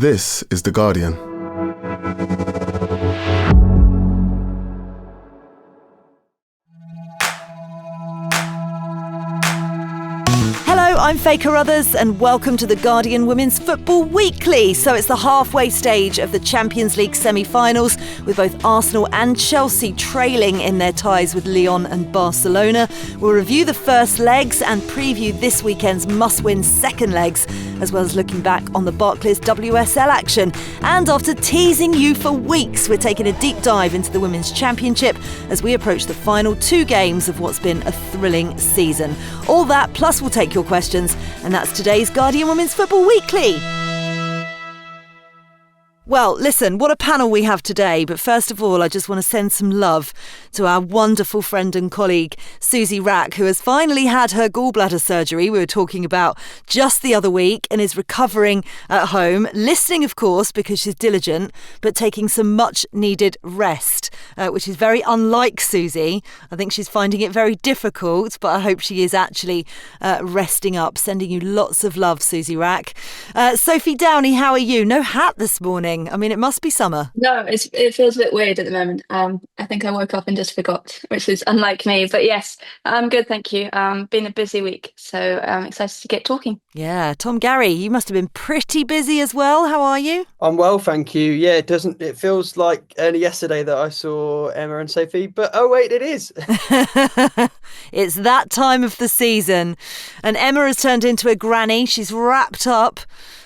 This is The Guardian. Hello, I'm Faye Carruthers and welcome to The Guardian Women's Football Weekly. So it's the halfway stage of the Champions League semi-finals with both Arsenal and Chelsea trailing in their ties with Lyon and Barcelona. We'll review the first legs and preview this weekend's must-win second legs, as well as looking back on the Barclays WSL action. And after teasing you for weeks, we're taking a deep dive into the Women's Championship as we approach the final two games of what's been a thrilling season. All that, plus we'll take your questions, and that's today's Guardian Women's Football Weekly. Well, listen, what a panel we have today. But first of all, I just want to send some love to our wonderful friend and colleague, Susie Rack, who has finally had her gallbladder surgery we were talking about just the other week and is recovering at home, listening, of course, because she's diligent, but taking some much needed rest, which is very unlike Susie. I think she's finding it very difficult, but I hope she is actually resting up. Sending you lots of love, Susie Rack. Sophie Downey, how are you? No hat this morning. I mean, it must be summer. No, it feels a bit weird at the moment. I think I woke up and just forgot, which is unlike me. But yes, I'm good, thank you. Been a busy week, so I'm excited to get talking. Yeah, Garry, you must have been pretty busy as well. How are you? I'm well, thank you. Yeah, it feels like only yesterday that I saw Emma and Sophie, but oh wait, it is. It's that time of the season, and Emma has turned into a granny. She's wrapped up.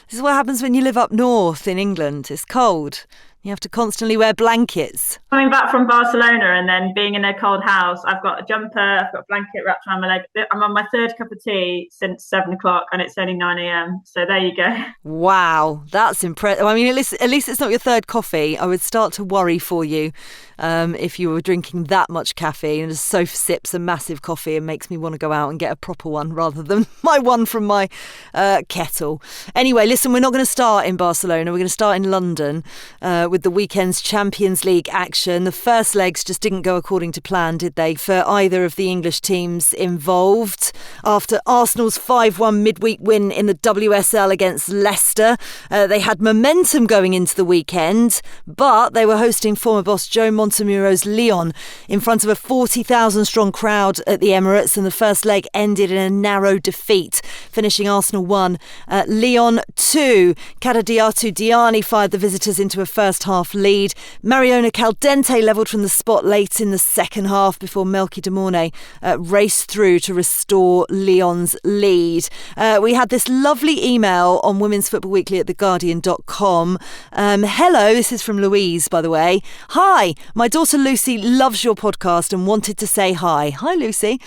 This is what happens when you live up north in England. It's cold. You have to constantly wear blankets. Coming back from Barcelona and then being in a cold house, I've got a jumper, I've got a blanket wrapped around my leg. I'm on my third cup of tea since 7 o'clock and it's only 9 a.m. So there you go. Wow, that's impressive. I mean, at least it's not your third coffee. I would start to worry for you if you were drinking that much caffeine. And Soph sips a massive coffee and makes me want to go out and get a proper one rather than my one from my kettle. Anyway, listen, we're not going to start in Barcelona. We're going to start in London with the weekend's Champions League action. The first legs just didn't go according to plan, did they, for either of the English teams involved? After Arsenal's 5-1 midweek win in the WSL against Leicester, they had momentum going into the weekend, but they were hosting former boss Joe Montemuro's Lyon in front of a 40,000 strong crowd at the Emirates, and the first leg ended in a narrow defeat, finishing Arsenal 1, Lyon 2. Kadadiatu Diani fired the visitors into a first half lead. Mariona Caldente levelled from the spot late in the second half before Melky de Mornay raced through to restore Lyon's lead. We had this lovely email on Women's Football Weekly at theguardian.com. Hello, this is from Louise, by the way. Hi, my daughter Lucy loves your podcast and wanted to say hi. Hi, Lucy.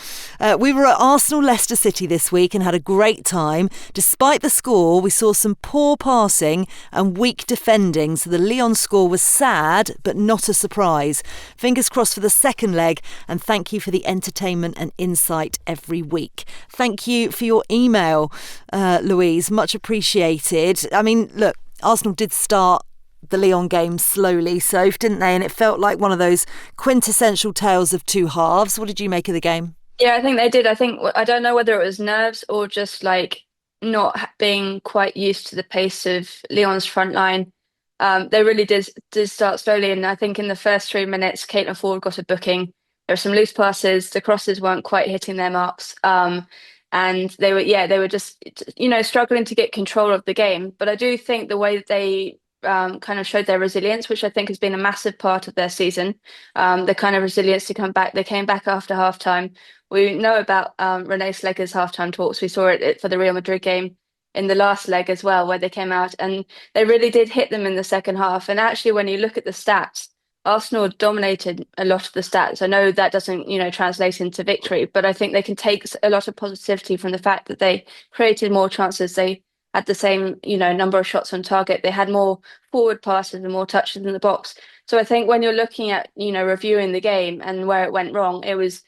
We were at Arsenal Leicester City this week and had a great time. Despite the score, we saw some poor passing and weak defending, so the Lyon score was sad, but not a surprise. Fingers crossed for the second leg, and thank you for the entertainment and insight every week. Thank you for your email, Louise. Much appreciated. I mean, look, Arsenal did start the Lyon game slowly, Soph, didn't they? And it felt like one of those quintessential tales of two halves. What did you make of the game? Yeah, I think they did. I don't know whether it was nerves or just like not being quite used to the pace of Lyon's front line. They really did start slowly, and I think in the first 3 minutes, Caitlin Ford got a booking. There were some loose passes, the crosses weren't quite hitting their marks, and they were just struggling to get control of the game. But I do think the way that they kind of showed their resilience, which I think has been a massive part of their season, the kind of resilience to come back. They came back after halftime. We know about Renee Slegger's halftime talks. We saw it for the Real Madrid game in the last leg as well, where they came out and they really did hit them in the second half. And actually, when you look at the stats, Arsenal dominated a lot of the stats. I know that doesn't, translate into victory, but I think they can take a lot of positivity from the fact that they created more chances. They had the same, number of shots on target. They had more forward passes and more touches in the box. So I think when you're looking at, reviewing the game and where it went wrong, it was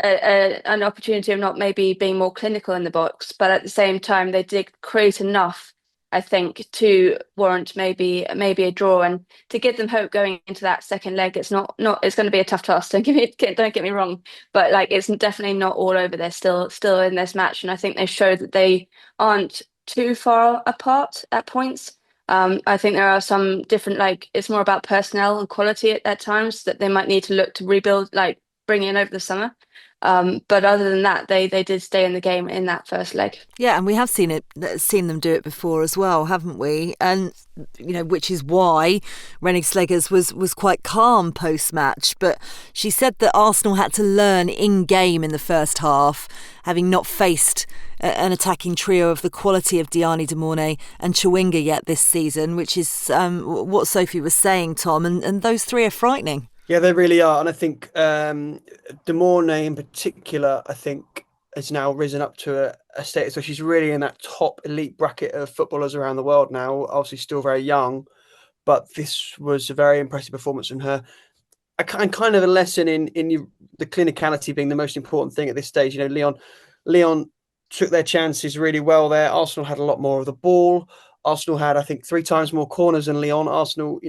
an opportunity of not maybe being more clinical in the box, but at the same time they did create enough, I think, to warrant maybe a draw and to give them hope going into that second leg. It's not it's going to be a tough task. Don't get me wrong, but it's definitely not all over. They're still in this match, and I think they showed that they aren't too far apart at points. I think there are some different, like, it's more about personnel and quality at times that they might need to look to rebuild, like bring in over the summer. But other than that, they did stay in the game in that first leg. Yeah, and we have seen them do it before as well, haven't we? And which is why Rennie Sleggers was quite calm post match. But she said that Arsenal had to learn in game in the first half, having not faced an attacking trio of the quality of Diani, De Mornay and Chawinga yet this season, which is what Sophie was saying, Tom. And those three are frightening. Yeah, they really are. And I think De Mornay in particular, I think, has now risen up to a status where she's really in that top elite bracket of footballers around the world now. Obviously still very young, but this was a very impressive performance from her. And kind of a lesson in the clinicality being the most important thing at this stage. Lyon took their chances really well there. Arsenal had a lot more of the ball. Arsenal had, I think, 3 times more corners than Lyon. Arsenal,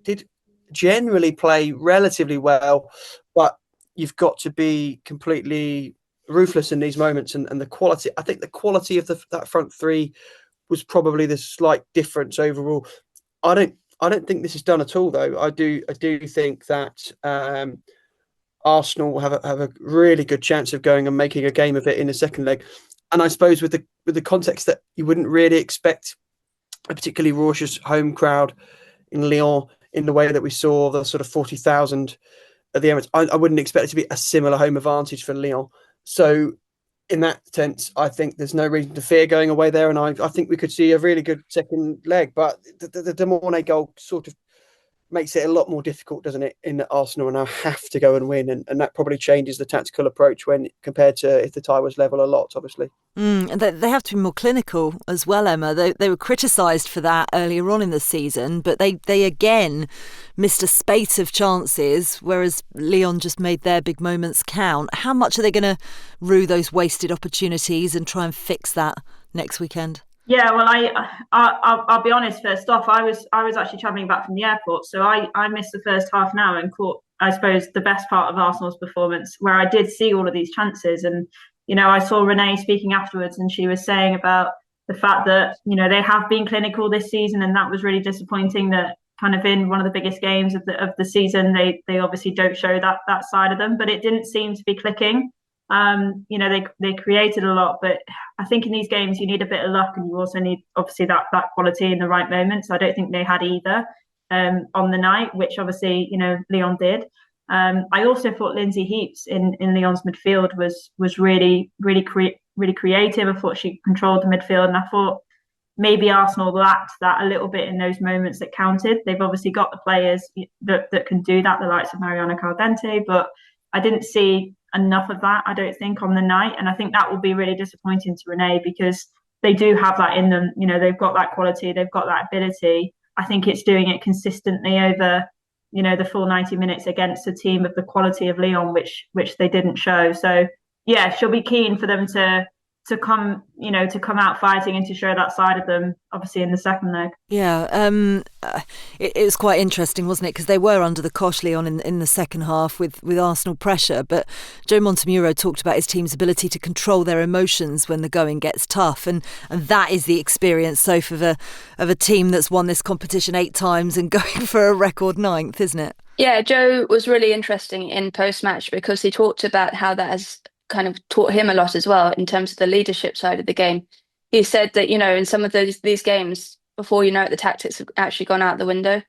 did generally play relatively well, but you've got to be completely ruthless in these moments. And the quality, I think the quality of that front three was probably the slight difference overall. I don't think this is done at all, though. I do think that Arsenal have a really good chance of going and making a game of it in the second leg. And I suppose with the context that you wouldn't really expect a particularly raucous home crowd in Lyon in the way that we saw the sort of 40,000 at the Emirates, I wouldn't expect it to be a similar home advantage for Lyon. So in that sense, I think there's no reason to fear going away there. And I think we could see a really good second leg. But the De Mornay goal sort of makes it a lot more difficult, doesn't it, in that Arsenal now have to go and win. And that probably changes the tactical approach when compared to if the tie was level a lot, obviously. And they have to be more clinical as well, Emma. They were criticised for that earlier on in the season, but they again missed a spate of chances, whereas Lyon just made their big moments count. How much are they going to rue those wasted opportunities and try and fix that next weekend? Yeah, well, I'll be honest. First off, I was actually travelling back from the airport, so I missed the first half an hour and caught, I suppose, the best part of Arsenal's performance, where I did see all of these chances. And I saw Renee speaking afterwards, and she was saying about the fact that they have been clinical this season, and that was really disappointing. That kind of in one of the biggest games of the season, they obviously don't show that side of them, but it didn't seem to be clicking. They created a lot, but I think in these games you need a bit of luck, and you also need obviously that quality in the right moments. I don't think they had either on the night, which obviously Lyon did. I also thought Lindsay Heaps in Lyon's midfield was really creative. I thought she controlled the midfield, and I thought maybe Arsenal lacked that a little bit in those moments that counted. They've obviously got the players that can do that, the likes of Mariana Caldente, but I didn't see enough of that, I don't think, on the night. And I think that will be really disappointing to Renee, because they do have that in them. They've got that quality, they've got that ability. I think it's doing it consistently over, the full 90 minutes against a team of the quality of Lyon, which they didn't show. So yeah, she'll be keen for them to come out fighting and to show that side of them, obviously, in the second leg. Yeah, it was quite interesting, wasn't it? Because they were under the cosh, Lyon, in the second half with Arsenal pressure. But Joe Montemuro talked about his team's ability to control their emotions when the going gets tough. And that is the experience, Soph, of a team that's won this competition 8 times and going for a record 9th, isn't it? Yeah, Joe was really interesting in post-match because he talked about how that has kind of taught him a lot as well in terms of the leadership side of the game. He said that, in some of these games, before the tactics have actually gone out the window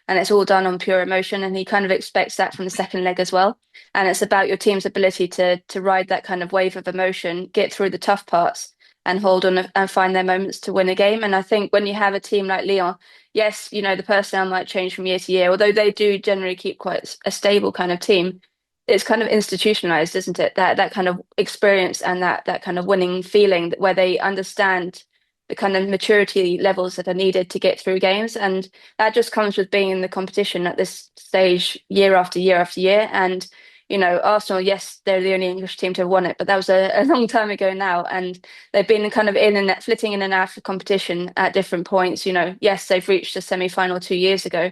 and it's all done on pure emotion. And he kind of expects that from the second leg as well. And it's about your team's ability to ride that kind of wave of emotion, get through the tough parts and hold on and find their moments to win a game. And I think when you have a team like Lyon, yes, the personnel might change from year to year, although they do generally keep quite a stable kind of team. It's kind of institutionalized, isn't it? That kind of experience and that kind of winning feeling where they understand the kind of maturity levels that are needed to get through games. And that just comes with being in the competition at this stage year after year after year. And, Arsenal, yes, they're the only English team to have won it, but that was a long time ago now. And they've been kind of flitting in and out of competition at different points. Yes, they've reached a semi-final 2 years ago,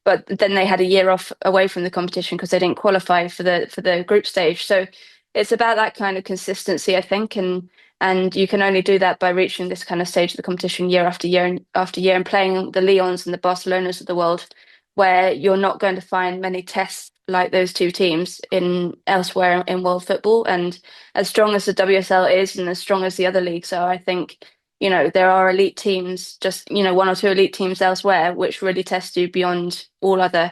but then they had a year off away from the competition because they didn't qualify for the group stage. So it's about that kind of consistency, I think, and And you can only do that by reaching this kind of stage of the competition year after year and after year, and playing the Lyons and the Barcelonas of the world, where you're not going to find many tests like those two teams in elsewhere in world football. And as strong as the WSL is and as strong as the other leagues are, I think, there are elite teams, just, one or two elite teams elsewhere, which really test you beyond all other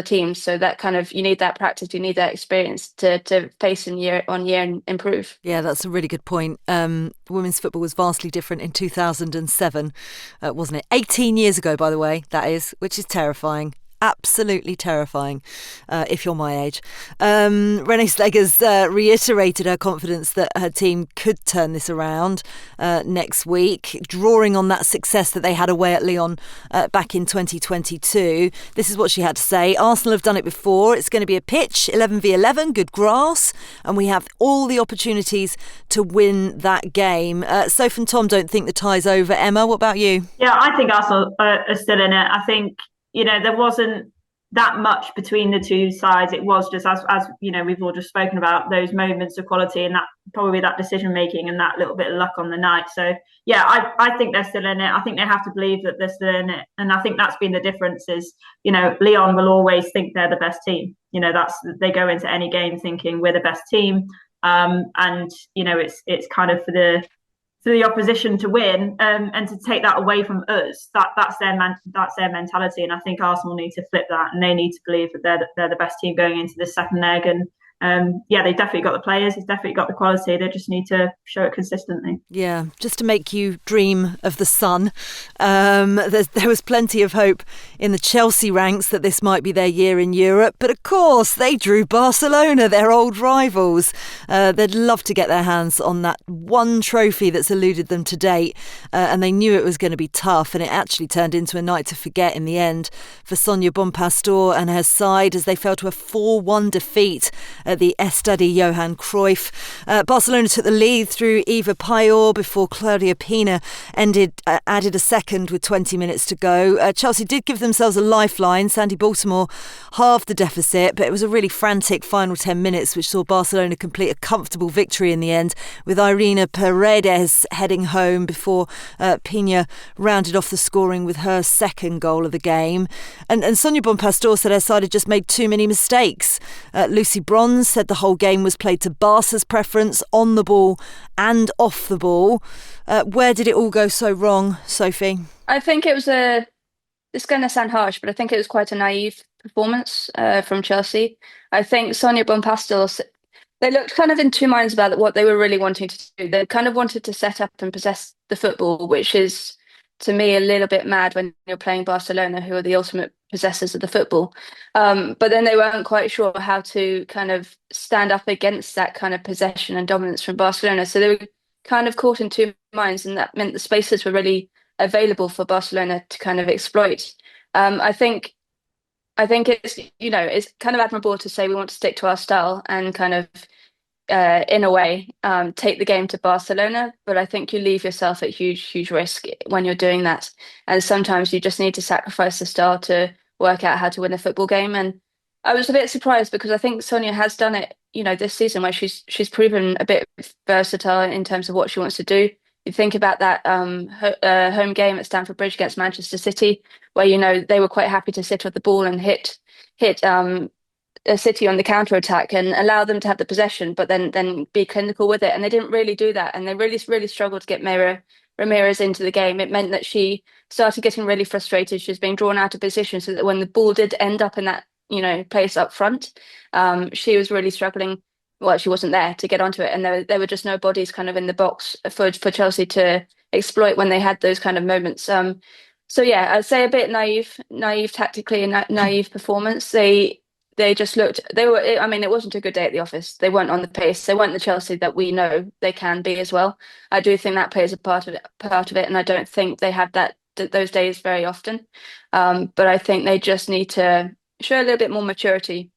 teams. So that kind of, you need that practice, you need that experience to face in year on year and improve. Yeah, that's a really good point. Women's football was vastly different in 2007, wasn't it? 18 years ago, by the way, that is, which is terrifying. Absolutely terrifying, if you're my age. Renee Slegger's reiterated her confidence that her team could turn this around next week, drawing on that success that they had away at Lyon back in 2022. This is what she had to say. Arsenal have done it before. It's going to be a pitch, 11v11, good grass, and we have all the opportunities to win that game. Soph and Tom don't think the tie's over. Emma, what about you? Yeah, I think Arsenal are still in it. I think there wasn't that much between the two sides. It was just as we've all just spoken about, those moments of quality and that probably that decision making and that little bit of luck on the night. So yeah, I think they're still in it. I think they have to believe that they're still in it, and I think that's been the difference. Is Lyon will always think they're the best team. They go into any game thinking we're the best team, and it's kind of for the opposition to win, and to take that away from us. That's their mentality, and I think Arsenal need to flip that, and they need to believe that they're the best team going into this second leg. And they've definitely got the players, they've definitely got the quality. They just need to show it consistently. Yeah, just to make you dream of the sun. There was plenty of hope in the Chelsea ranks that this might be their year in Europe, but of course they drew Barcelona, their old rivals. They'd love to get their hands on that one trophy that's eluded them to date, and they knew it was going to be tough, and it actually turned into a night to forget in the end for Sonia Bonpastor and her side as they fell to a 4-1 defeat at the Estadio Johan Cruyff. Barcelona took the lead through Eva Payor before Claudia Pina added a second with 20 minutes to go. Chelsea did give themselves a lifeline. Sandy Baltimore halved the deficit, but it was a really frantic final 10 minutes which saw Barcelona complete a comfortable victory in the end, with Irina Paredes heading home before Pina rounded off the scoring with her second goal of the game. And Sonia Bonpastor said her side had just made too many mistakes. Lucy Bronze said the whole game was played to Barca's preference on the ball and off the ball. Where did it all go so wrong, Sophie? I think it's going to sound harsh, but I think it was quite a naive performance from Chelsea. I think Sonia Bonpastor, they looked kind of in two minds about what they were really wanting to do. They kind of wanted to set up and possess the football, which is, to me, a little bit mad when you're playing Barcelona, who are the ultimate possessors of the football. But then they weren't quite sure how to kind of stand up against that kind of possession and dominance from Barcelona. So they were kind of caught in two minds, and that meant the spaces were really available for Barcelona to kind of exploit. I think it's kind of admirable to say we want to stick to our style and kind of in a way take the game to Barcelona, but I think you leave yourself at huge risk when you're doing that, and sometimes you just need to sacrifice the style to work out how to win a football game. And I was a bit surprised because I think Sonia has done it this season, where she's proven a bit versatile in terms of what she wants to do. You think about that home game at Stamford Bridge against Manchester City, where they were quite happy to sit with the ball and hit a City on the counter attack and allow them to have the possession, but then be clinical with it. And they didn't really do that, and they really struggled to get Ramirez into the game. It meant that she started getting really frustrated. She was being drawn out of position, so that when the ball did end up in that place up front, she was really struggling. Well, she wasn't there to get onto it, and there were just no bodies kind of in the box for Chelsea to exploit when they had those kind of moments. So yeah, I'd say a bit naive tactically and naive performance. They just looked. I mean, it wasn't a good day at the office. They weren't on the pace. They weren't the Chelsea that we know they can be as well. I do think that plays a part of it, and I don't think they have those days very often. But I think they just need to show a little bit more maturity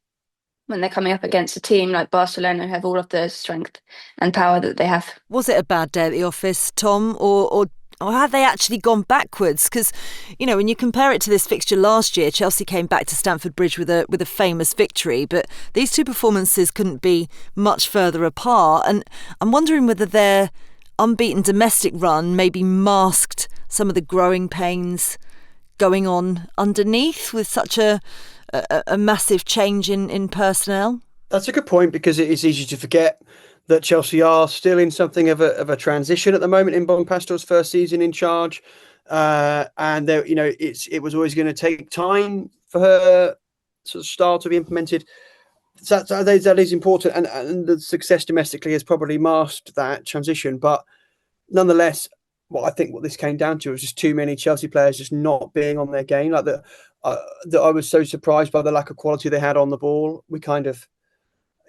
when they're coming up against a team like Barcelona, who have all of the strength and power that they have. Was it a bad day at the office, Tom, or or have they actually gone backwards? Because, you know, when you compare it to this fixture last year, Chelsea came back to Stamford Bridge with a famous victory, but these two performances couldn't be much further apart. And I'm wondering whether their unbeaten domestic run maybe masked some of the growing pains going on underneath with such a massive change in personnel. That's a good point, because it is easy to forget that Chelsea are still in something of a transition at the moment in Bon Pastor's first season in charge, and there, you know, it was always going to take time for her sort of style to be implemented. So that is important, and the success domestically has probably masked that transition. But nonetheless, I think what this came down to was just too many Chelsea players just not being on their game. Like that I was so surprised by the lack of quality they had on the ball. We kind of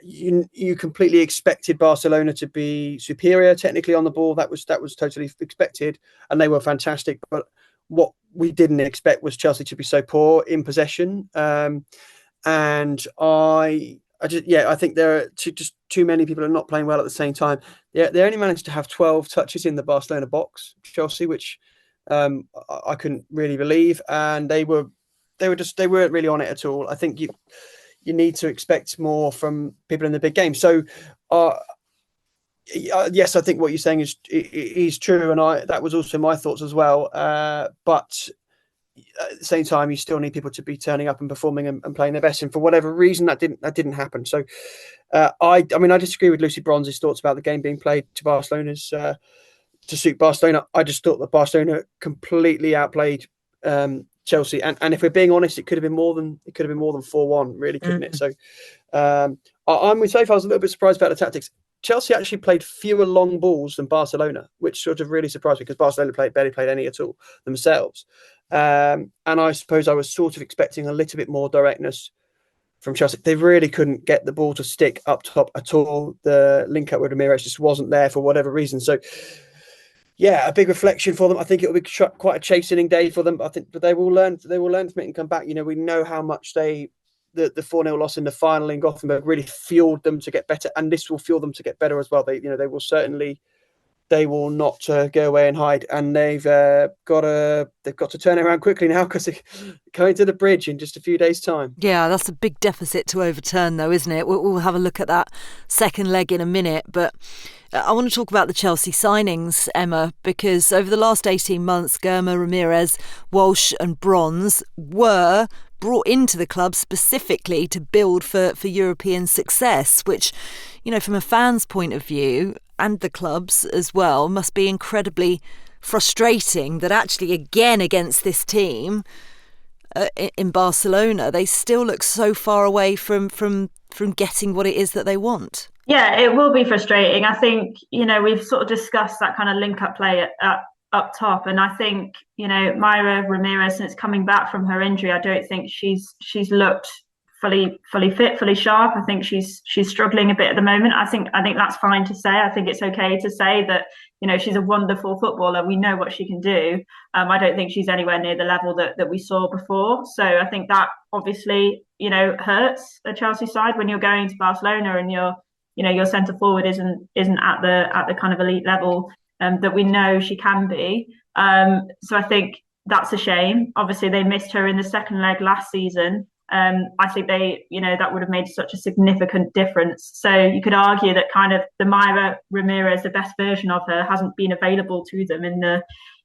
you completely expected Barcelona to be superior technically on the ball. That was totally expected, and they were fantastic. But what we didn't expect was Chelsea to be so poor in possession. And I think there are just too many people are not playing well at the same time. They only managed to have 12 touches in the Barcelona box, Chelsea, which I couldn't really believe, and they weren't really on it at all. I think you need to expect more from people in the big game. So, yes, I think what you're saying is true, and that was also my thoughts as well. But at the same time, you still need people to be turning up and performing and playing their best. And for whatever reason, that didn't happen. So, I disagree with Lucy Bronze's thoughts about the game being played to Barcelona's to suit Barcelona. I just thought that Barcelona completely outplayed Chelsea, and if we're being honest, it could have been more than 4-1, really, couldn't it? So, I'm with Sophie. I was a little bit surprised about the tactics. Chelsea actually played fewer long balls than Barcelona, which sort of really surprised me, because Barcelona barely played any at all themselves. And I suppose I was sort of expecting a little bit more directness from Chelsea. They really couldn't get the ball to stick up top at all. The link up with Ramirez just wasn't there for whatever reason. So, yeah, a big reflection for them. I think it will be quite a chastening day for them. But they will learn from it and come back. You know, we know how much the 4-0 loss in the final in Gothenburg really fueled them to get better, and this will fuel them to get better as well. They will not go away and hide, and they've got to turn it around quickly now, because they're going to the Bridge in just a few days' time. Yeah, that's a big deficit to overturn, though, isn't it? We'll have a look at that second leg in a minute, but I want to talk about the Chelsea signings, Emma, because over the last 18 months, Germer, Ramirez, Walsh and Bronze were brought into the club specifically to build for European success, which, you know, from a fan's point of view, and the club's as well, must be incredibly frustrating that actually, again, against this team in Barcelona, they still look so far away from getting what it is that they want. Yeah, it will be frustrating. I think, you know, we've sort of discussed that kind of link-up play up top, and I think, you know, Mayra Ramirez, since coming back from her injury, I don't think she's looked fully fit, fully sharp. I think she's struggling a bit at the moment. I think that's fine to say. I think it's okay to say that, you know, she's a wonderful footballer. We know what she can do. I don't think she's anywhere near the level that we saw before. So I think that obviously, you know, hurts a Chelsea side when you're going to Barcelona and your centre forward isn't at the kind of elite level that we know she can be. So I think that's a shame. Obviously, they missed her in the second leg last season. I think that would have made such a significant difference. So you could argue that kind of the Mayra Ramirez, the best version of her, hasn't been available to them in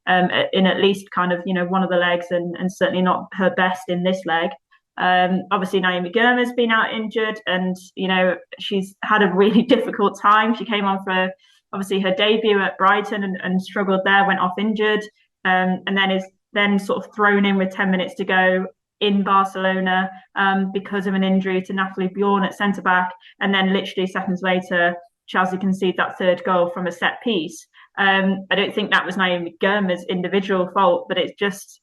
at least kind of, you know, one of the legs, and certainly not her best in this leg. Obviously, Naomi Girma's been out injured, and, you know, she's had a really difficult time. She came on for obviously her debut at Brighton and struggled there, went off injured, and then is sort of thrown in with 10 minutes to go in Barcelona because of an injury to Natalie Bjorn at centre back, and then literally seconds later Chelsea concede that third goal from a set piece. I don't think that was Naomi Girma's individual fault, but it's just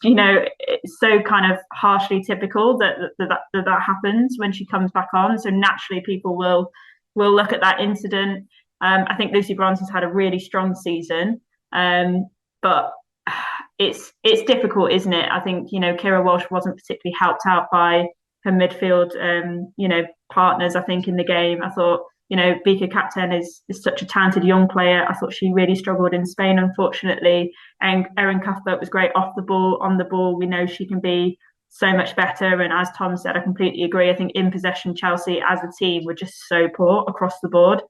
you know, it's so kind of harshly typical that happens when she comes back on. So naturally people will look at that incident. I think Lucy Bronze has had a really strong season, but it's difficult, isn't it? I think, you know, Kira Walsh wasn't particularly helped out by her midfield, you know, partners. I think in the game, I thought Bika Captain is such a talented young player. I thought she really struggled in Spain, unfortunately. And Erin Cuthbert was great off the ball. On the ball, we know she can be so much better. And as Tom said, I completely agree. I think in possession, Chelsea as a team were just so poor across the board.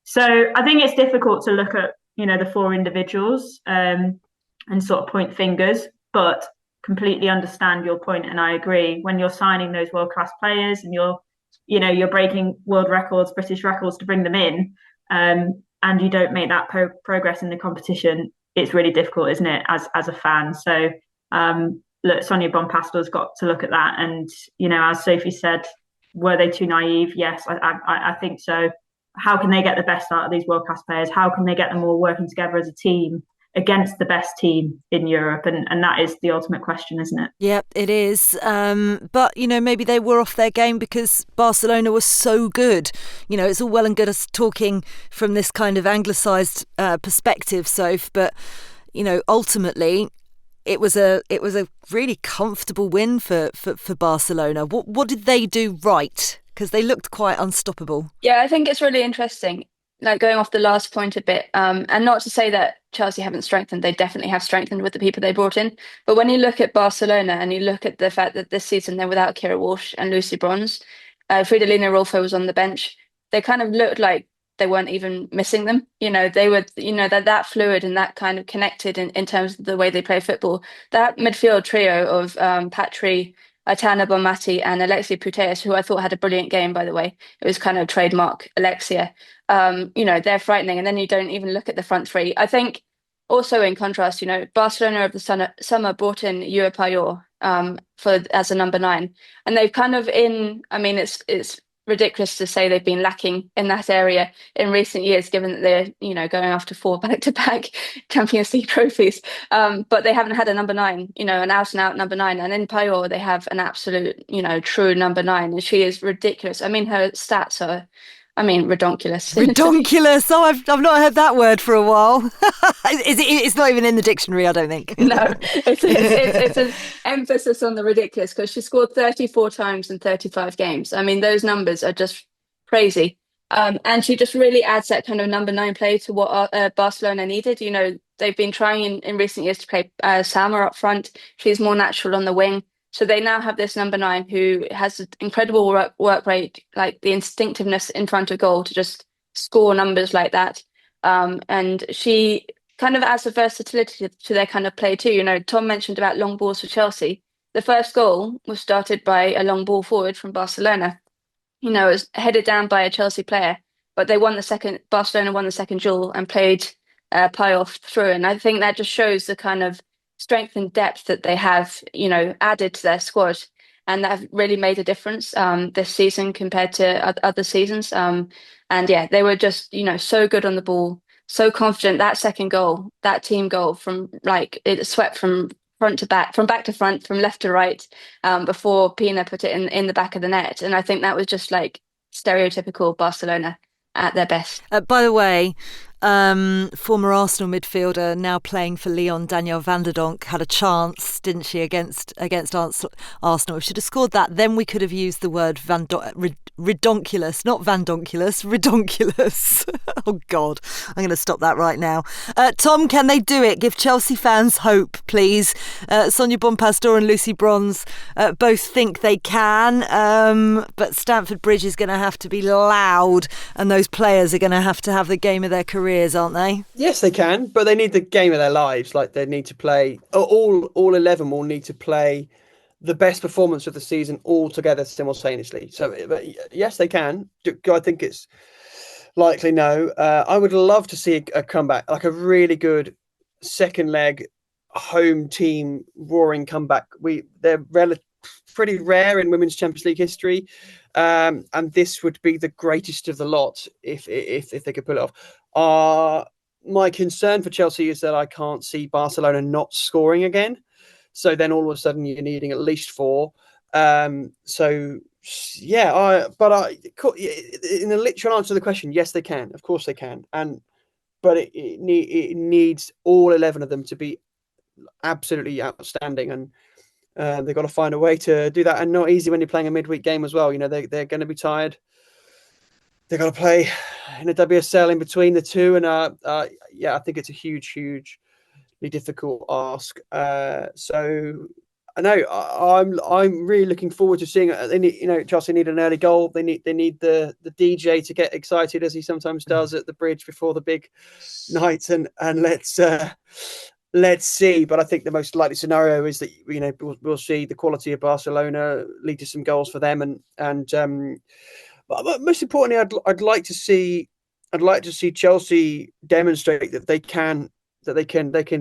So I think it's difficult to look at, the four individuals and sort of point fingers, but completely understand your point. And I agree, when you're signing those world-class players and you're breaking world records, British records to bring them in, and you don't make that progress in the competition, it's really difficult, isn't it, as a fan? So look, Sonia Bonpastor's got to look at that. And, as Sophie said, were they too naive? Yes, I think so. How can they get the best out of these world-class players? How can they get them all working together as a team against the best team in Europe? And that is the ultimate question, isn't it? Yep, it is. But, maybe they were off their game because Barcelona was so good. It's all well and good us talking from this kind of anglicised perspective, Soph, but, ultimately it was a really comfortable win for Barcelona. What did they do right? Because they looked quite unstoppable. Yeah, I think it's really interesting, like going off the last point a bit, and not to say that Chelsea haven't strengthened, they definitely have strengthened with the people they brought in. But when you look at Barcelona and you look at the fact that this season they're without Kira Walsh and Lucy Bronze, Fridolina Rolfo was on the bench, they kind of looked like they weren't even missing them. They were, they're that fluid and that kind of connected in terms of the way they play football. That midfield trio of Patry, Aitana Bonmati and Alexia Putellas, who I thought had a brilliant game, by the way. It was kind of trademark Alexia. They're frightening. And then you don't even look at the front three. I think also in contrast, Barcelona of the summer brought in Yua Payor as a number 9. And they've kind of it's ridiculous to say they've been lacking in that area in recent years, given that they're, going after 4 back-to-back Champions League trophies. But they haven't had a number 9, an out-and-out number 9. And in Payor, they have an absolute, true number 9. And she is ridiculous. I mean, her stats are, redonkulous. Redonkulous. Oh, I've not heard that word for a while. It's not even in the dictionary, I don't think. No, it's an emphasis on the ridiculous, because she scored 34 times in 35 games. Those numbers are just crazy. And she just really adds that kind of number 9 play to what Barcelona needed. They've been trying in recent years to play Salma up front. She's more natural on the wing. So they now have this number 9 who has an incredible work rate, like the instinctiveness in front of goal to just score numbers like that. And she kind of adds a versatility to their kind of play too. Tom mentioned about long balls for Chelsea. The first goal was started by a long ball forward from Barcelona. It was headed down by a Chelsea player, but Barcelona won the second duel and played Payor through. And I think that just shows the kind of strength and depth that they have, added to their squad, and that have really made a difference this season compared to other seasons. And yeah, they were just, so good on the ball, so confident. That second goal, that team goal, from it swept from front to back, from back to front, from left to right, before Pina put it in the back of the net. And I think that was just like stereotypical Barcelona at their best. By the way, former Arsenal midfielder, now playing for Lyon, Danielle van der Donk, had a chance, didn't she, against Arsenal? If she'd have scored that, then we could have used the word redonkulous, not vandonkulous, redonkulous. Oh God, I'm going to stop that right now. Tom, can they do it? Give Chelsea fans hope, please. Sonia Bonpastor and Lucy Bronze both think they can, but Stamford Bridge is going to have to be loud, and those players are going to have the game of their careers, aren't they? Yes, they can, but they need the game of their lives. Like, they need to play, all 11 will need to play the best performance of the season all together simultaneously. So, but yes, they can. Do I think it's likely? No. I would love to see a comeback, like a really good second leg home team roaring comeback. They're pretty rare in Women's Champions League history. And this would be the greatest of the lot if they could pull it off. My concern for Chelsea is that I can't see Barcelona not scoring again. So then all of a sudden you're needing at least 4. So yeah, in the literal answer to the question, yes, they can. Of course they can. But it needs all 11 of them to be absolutely outstanding, and they've got to find a way to do that, and not easy when you're playing a midweek game as well. They're going to be tired. they've got to play in a WSL in between the two, and yeah, I think it's a hugely difficult ask. So I know I'm really looking forward to seeing it. They need, Chelsea need an early goal. They need the DJ to get excited as he sometimes does at the bridge before the big night, and let's see. But I think the most likely scenario is that we'll see the quality of Barcelona lead to some goals for them, and but most importantly, I'd like to see Chelsea demonstrate that they can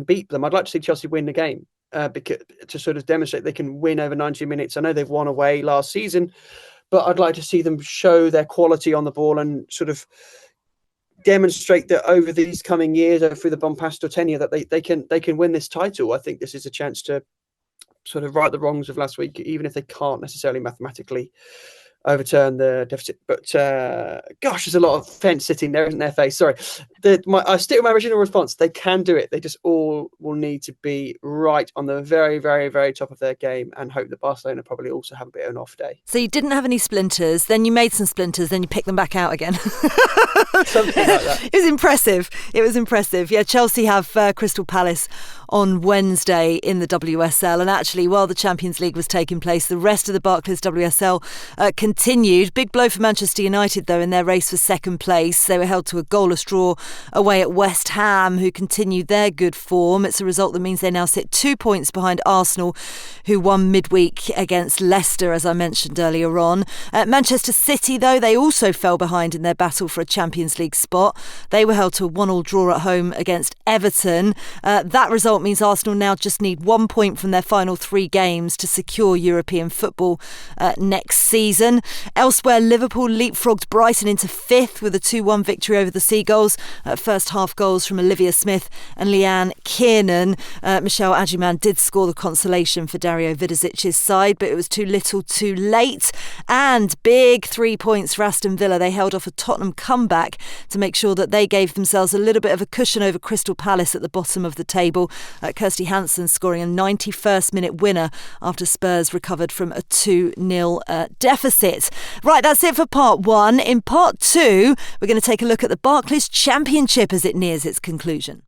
beat them. I'd like to see Chelsea win the game, because to sort of demonstrate they can win over 90 minutes. I know they've won away last season, but I'd like to see them show their quality on the ball and sort of demonstrate that over these coming years, through the Bompastor tenure, that they can win this title. I think this is a chance to sort of right the wrongs of last week, even if they can't necessarily mathematically overturn the deficit. But gosh, there's a lot of fence sitting there, isn't there, Faye? Sorry. I stick with my original response. They can do it. They just all will need to be right on the very, very, very top of their game, and hope that Barcelona probably also have a bit of an off day. So you didn't have any splinters, then you made some splinters, then you picked them back out again. Something like that. It was impressive. Yeah, Chelsea have Crystal Palace on Wednesday in the WSL, and actually while the Champions League was taking place, the rest of the Barclays WSL continued. Big blow for Manchester United though in their race for second place. They were held to a goalless draw away at West Ham, who continued their good form. It's a result that means they now sit 2 points behind Arsenal, who won midweek against Leicester, as I mentioned earlier on. Manchester City though, they also fell behind in their battle for a Champions League spot. They were held to a 1-1 draw at home against Everton. That result means Arsenal now just need 1 point from their final 3 games to secure European football next season. Elsewhere, Liverpool leapfrogged Brighton into 5th with a 2-1 victory over the Seagulls. First half goals from Olivia Smith and Leanne Kiernan. Michelle Adjuman did score the consolation for Dario Vidosic's side, but it was too little too late. And big 3 points for Aston Villa. They held off a Tottenham comeback to make sure that they gave themselves a little bit of a cushion over Crystal Palace at the bottom of the table. Kirsty Hansen scoring a 91st minute winner after Spurs recovered from a 2-0 deficit. Right, that's it for part 1. In part 2, we're going to take a look at the Barclays Championship as it nears its conclusion.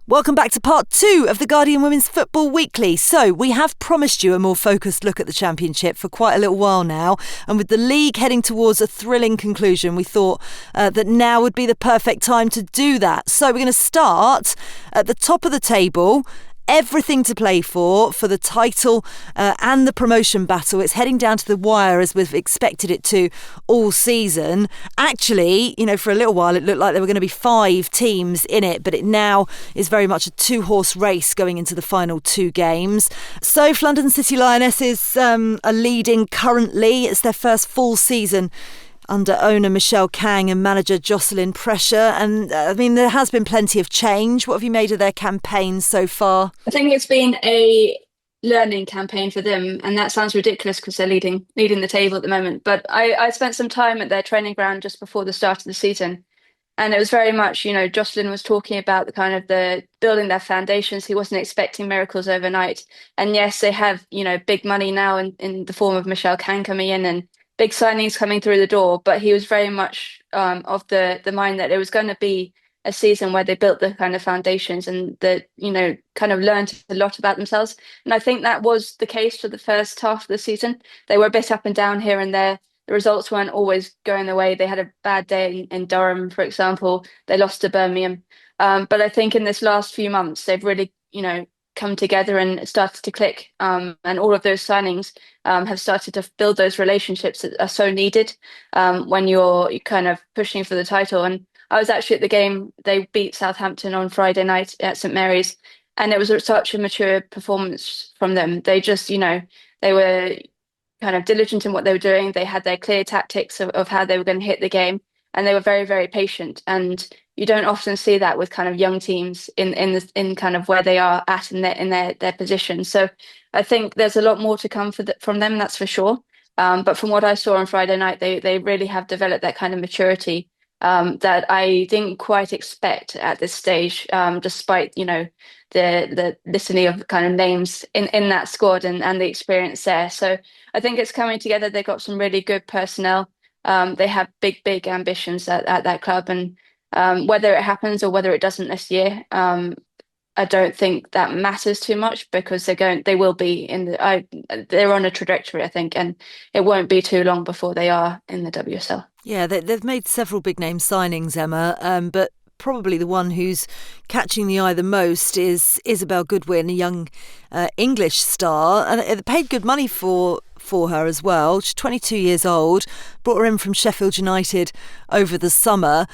Welcome back to part 2 of the Guardian Women's Football Weekly. So we have promised you a more focused look at the Championship for quite a little while now. And with the league heading towards a thrilling conclusion, we thought that now would be the perfect time to do that. So we're going to start at the top of the table. Everything to play for the title and the promotion battle. It's heading down to the wire as we've expected it to all season. Actually, for a little while it looked like there were going to be 5 teams in it, but it now is very much a 2-horse race going into the final 2 games. So London City Lionesses are leading currently. It's their first full season under owner Michelle Kang and manager Jocelyn Pressure. And there has been plenty of change. What have you made of their campaign so far? I think it's been a learning campaign for them, and that sounds ridiculous because they're leading the table at the moment. But I spent some time at their training ground just before the start of the season, and it was very much, Jocelyn was talking about the building their foundations. He wasn't expecting miracles overnight. And yes, they have, big money now in the form of Michelle Kang coming in and big signings coming through the door, but he was very much of the mind that it was going to be a season where they built the kind of foundations and that, kind of learned a lot about themselves. And I think that was the case for the first half of the season. They were a bit up and down here and there. The results weren't always going their way. They had a bad day in Durham, for example. They lost to Birmingham. But I think in this last few months, they've really, come together and started to click, and all of those signings have started to build those relationships that are so needed when you're kind of pushing for the title. And I was actually at the game. They beat Southampton on Friday night at St Mary's, and it was such a mature performance from them. They just, they were kind of diligent in what they were doing. They had their clear tactics of how they were going to hit the game, and they were very, very patient. And you don't often see that with kind of young teams in kind of where they are at in their position. So I think there's a lot more to come from them, that's for sure. But from what I saw on Friday night, they really have developed that kind of maturity that I didn't quite expect at this stage, despite, the litany of kind of names in that squad and the experience there. So I think it's coming together. They've got some really good personnel. They have big ambitions at that club, and whether it happens or whether it doesn't this year, I don't think that matters too much because they will be they're on a trajectory, I think, and it won't be too long before they are in the WSL. Yeah, they've made several big name signings, Emma, but probably the one who's catching the eye the most is Isabel Goodwin, a young English star, and they paid good money for her as well. She's 22 years old, brought her in from Sheffield United over the summer.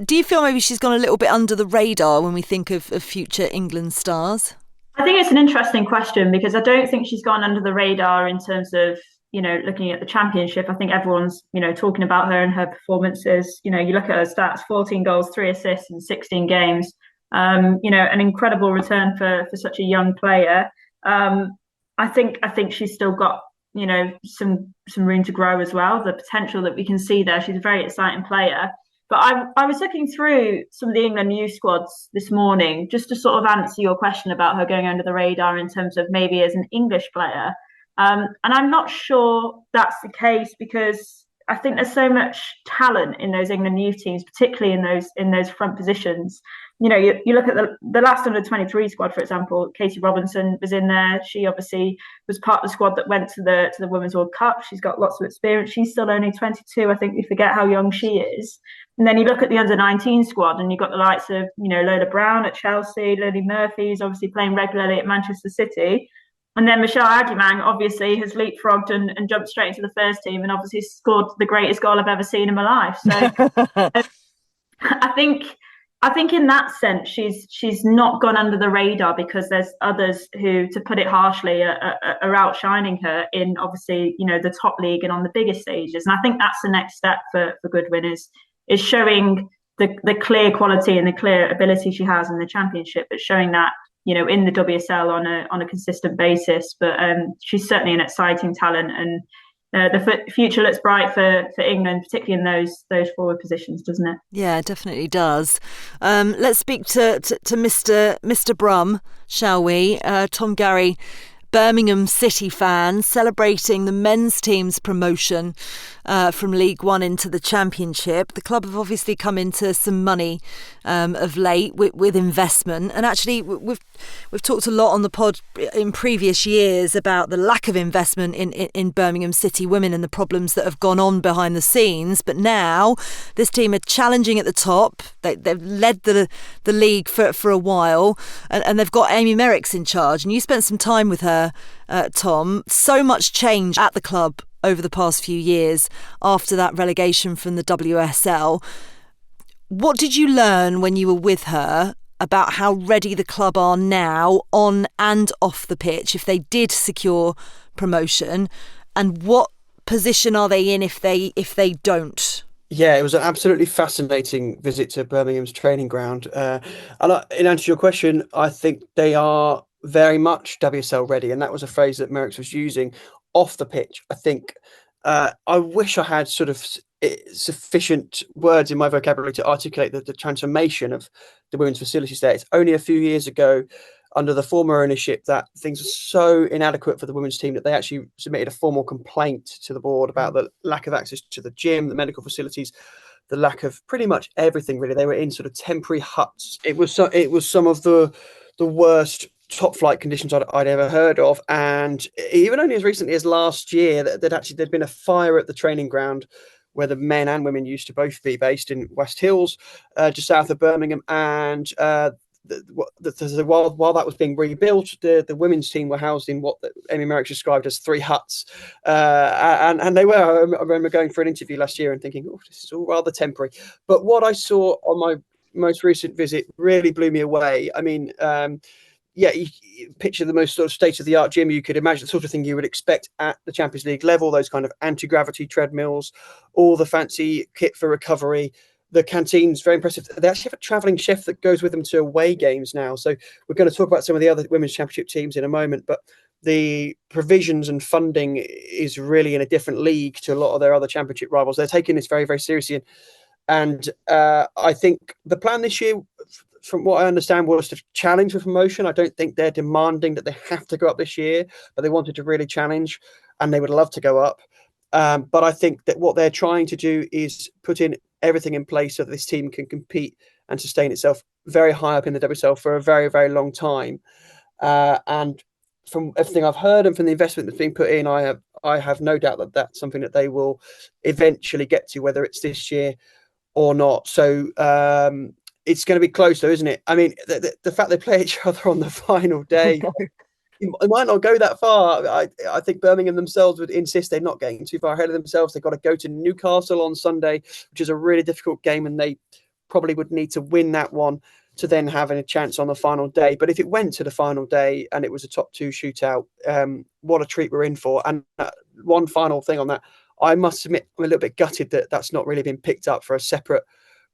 Do you feel maybe she's gone a little bit under the radar when we think of future England stars? I think it's an interesting question because I don't think she's gone under the radar in terms of, looking at the championship. I think everyone's, talking about her and her performances. You look at her stats, 14 goals, 3 assists in 16 games. An incredible return for such a young player. I think she's still got, some room to grow as well. The potential that we can see there. She's a very exciting player. But I was looking through some of the England youth squads this morning just to sort of answer your question about her going under the radar in terms of maybe as an English player. And I'm not sure that's the case because I think there's so much talent in those England youth teams, particularly in those front positions. You look at the last under-23 squad, for example. Katie Robinson was in there. She obviously was part of the squad that went to the Women's World Cup. She's got lots of experience. She's still only 22. I think we forget how young she is. And then you look at the under-19 squad, and you've got the likes of Lola Brown at Chelsea, Lily Murphy's obviously playing regularly at Manchester City. And then Michelle Aguiman obviously has leapfrogged and jumped straight into the first team and obviously scored the greatest goal I've ever seen in my life. So I think in that sense she's not gone under the radar because there's others who, to put it harshly, are outshining her in obviously the top league and on the biggest stages. And I think that's the next step for Goodwin is showing the clear quality and the clear ability she has in the championship, but showing that in the WSL on a consistent basis. But she's certainly an exciting talent, and the future looks bright for England, particularly in those forward positions, doesn't it? Yeah, it definitely does. Let's speak to Mr. Brum, shall we? Tom Garry, Birmingham City fan, celebrating the men's team's promotion from League One into the Championship. The club have obviously come into some money of late with investment, and actually we've talked a lot on the pod in previous years about the lack of investment in Birmingham City women and the problems that have gone on behind the scenes. But now this team are challenging at the top. They've led the league for a while, and they've got Amy Merricks in charge. And you spent some time with her, Tom. So much change at the club over the past few years after that relegation from the WSL. What did you learn when you were with her about how ready the club are now on and off the pitch if they did secure promotion, and what position are they in if they don't? Yeah, it was an absolutely fascinating visit to Birmingham's training ground. And in answer to your question, I think they are very much WSL ready, and that was a phrase that Merricks was using off the pitch. I think I wish I had sort of sufficient words in my vocabulary to articulate the transformation of the women's facilities there. It's only a few years ago, under the former ownership, that things were so inadequate for the women's team that they actually submitted a formal complaint to the board about the lack of access to the gym, the medical facilities, the lack of pretty much everything, really. They were in sort of temporary huts. It was some of the worst top flight conditions I'd ever heard of. And even only as recently as last year, there'd been a fire at the training ground where the men and women used to both be based in West Hills, just south of Birmingham. And while that was being rebuilt, the women's team were housed in what Amy Merricks described as 3 huts. And they were, I remember going for an interview last year and thinking, oh, this is all rather temporary. But what I saw on my most recent visit really blew me away. I mean, you picture the most sort of state-of-the-art gym you could imagine, the sort of thing you would expect at the Champions League level, those kind of anti-gravity treadmills, all the fancy kit for recovery. The canteen's very impressive. They actually have a travelling chef that goes with them to away games now. So we're going to talk about some of the other women's championship teams in a moment, but the provisions and funding is really in a different league to a lot of their other championship rivals. They're taking this very, very seriously. And I think the plan this year, from what I understand, was to challenge for promotion. I don't think they're demanding that they have to go up this year, but they wanted to really challenge, and they would love to go up. But I think that what they're trying to do is put in everything in place so that this team can compete and sustain itself very high up in the WSL for a very, very long time. And from everything I've heard and from the investment that's being put in, I have no doubt that that's something that they will eventually get to, whether it's this year or not. So it's going to be close, though, isn't it? I mean, the fact they play each other on the final day, it might not go that far. I think Birmingham themselves would insist they're not getting too far ahead of themselves. They've got to go to Newcastle on Sunday, which is a really difficult game, and they probably would need to win that one to then having a chance on the final day. But if it went to the final day and it was a top 2 shootout, what a treat we're in for. And one final thing on that, I must admit, I'm a little bit gutted that that's not really been picked up for a separate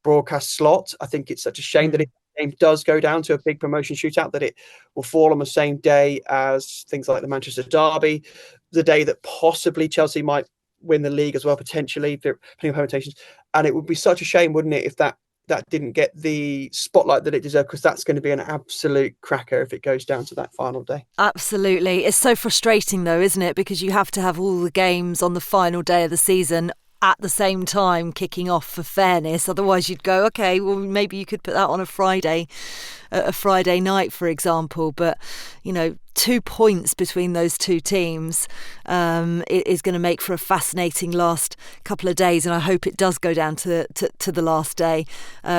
broadcast slot. I think it's such a shame that if the game does go down to a big promotion shootout, that it will fall on the same day as things like the Manchester Derby, the day that possibly Chelsea might win the league as well, potentially, depending on permutations. And it would be such a shame, wouldn't it, if that didn't get the spotlight that it deserved, because that's going to be an absolute cracker if it goes down to that final day. Absolutely. It's so frustrating though, isn't it? Because you have to have all the games on the final day of the season at the same time kicking off for fairness. Otherwise you'd go, okay, well, maybe you could put that on a Friday night, for example. But, 2 points between those two teams is going to make for a fascinating last couple of days. And I hope it does go down to the last day,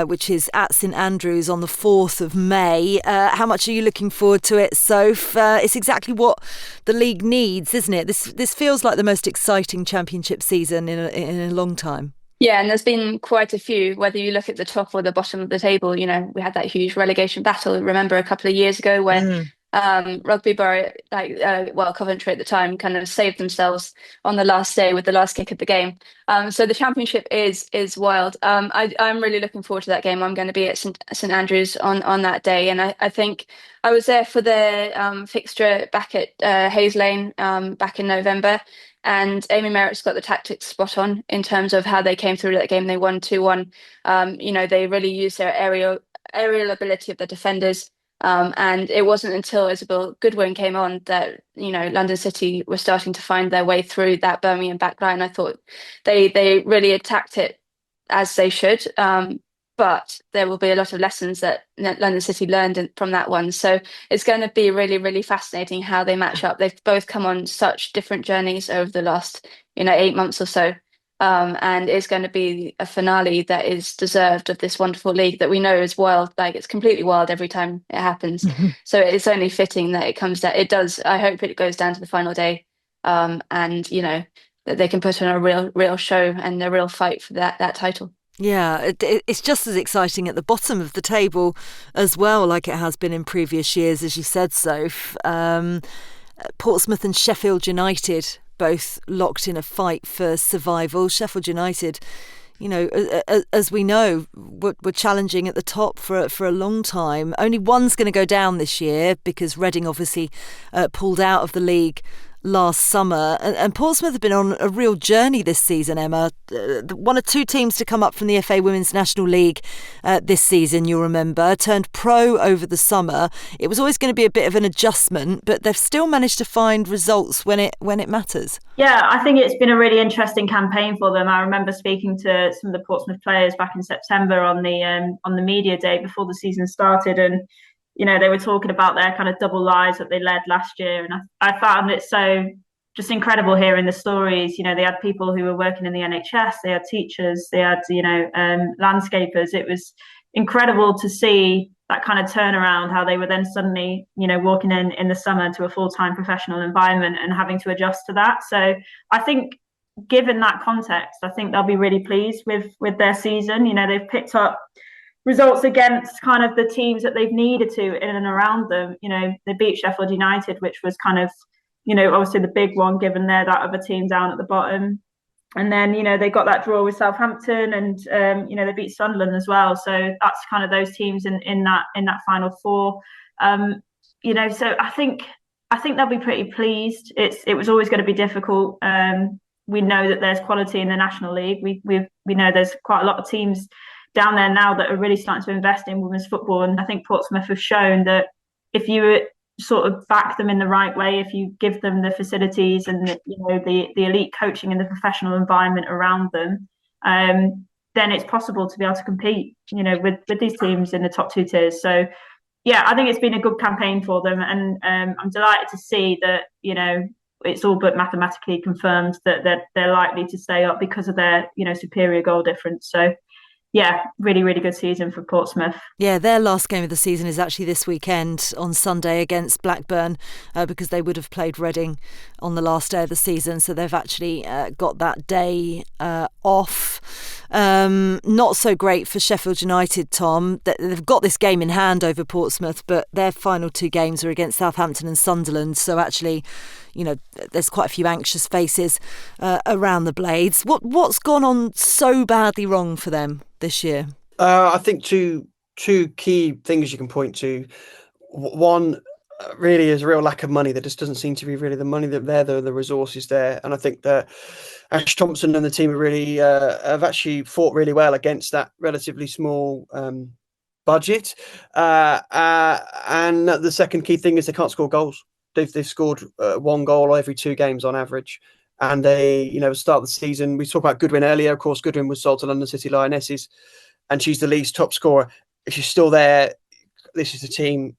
which is at St Andrews on the 4th of May. How much are you looking forward to it, Soph? It's exactly what the league needs, isn't it? This feels like the most exciting championship season in a long time. Yeah, and there's been quite a few, whether you look at the top or the bottom of the table. We had that huge relegation battle, remember, a couple of years ago where Rugby Borough, Coventry at the time, kind of saved themselves on the last day with the last kick of the game. So the championship is wild. I'm really looking forward to that game. I'm going to be at St Andrews on that day, and I think I was there for the fixture back at Hayes Lane back in November. And Amy Merritt's got the tactics spot on in terms of how they came through that game. They won 2-1. They really used their aerial ability of the defenders. And it wasn't until Isabel Goodwin came on that, London City were starting to find their way through that Birmingham backline. I thought they really attacked it as they should. But there will be a lot of lessons that London City learned from that one. So it's going to be really, really fascinating how they match up. They've both come on such different journeys over the last, 8 months or so. And it's going to be a finale that is deserved of this wonderful league that we know is wild. Like, it's completely wild every time it happens. So it's only fitting that it comes down. It does. I hope it goes down to the final day. And, that they can put on a real show and a real fight for that title. Yeah, it's just as exciting at the bottom of the table as well, like it has been in previous years, as you said, Soph. Portsmouth and Sheffield United both locked in a fight for survival. Sheffield United, as we know, were challenging at the top for a long time. Only one's going to go down this year because Reading obviously pulled out of the league last summer, and Portsmouth have been on a real journey this season, Emma. One of 2 teams to come up from the FA Women's National League this season, you'll remember, turned pro over the summer. It was always going to be a bit of an adjustment, but they've still managed to find results when it matters. Yeah, I think it's been a really interesting campaign for them. I remember speaking to some of the Portsmouth players back in September on the media day before the season started, and they were talking about their kind of double lives that they led last year. And I found it so just incredible hearing the stories. They had people who were working in the NHS, they had teachers, they had, landscapers. It was incredible to see that kind of turnaround, how they were then suddenly, walking in the summer to a full-time professional environment and having to adjust to that. So I think, given that context, I think they'll be really pleased with their season. They've picked up results against kind of the teams that they've needed to in and around them. They beat Sheffield United, which was kind of, obviously the big one, given they're that other team down at the bottom. And then, they got that draw with Southampton, and, they beat Sunderland as well. So that's kind of those teams in that final 4. So I think they'll be pretty pleased. It was always going to be difficult. we know that there's quality in the National League. We know there's quite a lot of teams down there now that are really starting to invest in women's football, and I think Portsmouth have shown that if you sort of back them in the right way, if you give them the facilities and the elite coaching and the professional environment around them, then it's possible to be able to compete, with these teams in the top 2 tiers. So yeah, I think it's been a good campaign for them, and I'm delighted to see that it's all but mathematically confirmed that they're likely to stay up because of their superior goal difference. So yeah, really, really good season for Portsmouth. Yeah, their last game of the season is actually this weekend on Sunday against Blackburn, because they would have played Reading on the last day of the season. So they've actually got that day off. Not so great for Sheffield United, Tom. They've got this game in hand over Portsmouth, but their final 2 games are against Southampton and Sunderland. So actually, there's quite a few anxious faces around the Blades. What's gone on so badly wrong for them this year? I think two key things you can point to. One really is a real lack of money. There just doesn't seem to be really the money the resources there. And I think that Ash Thompson and the team have actually fought really well against that relatively small budget. And the second key thing is they can't score goals. They've scored 1 goal every 2 games on average. And they, start of the season, we talked about Goodwin earlier. Of course, Goodwin was sold to London City Lionesses, and she's the league's top scorer. If she's still there, this is the team,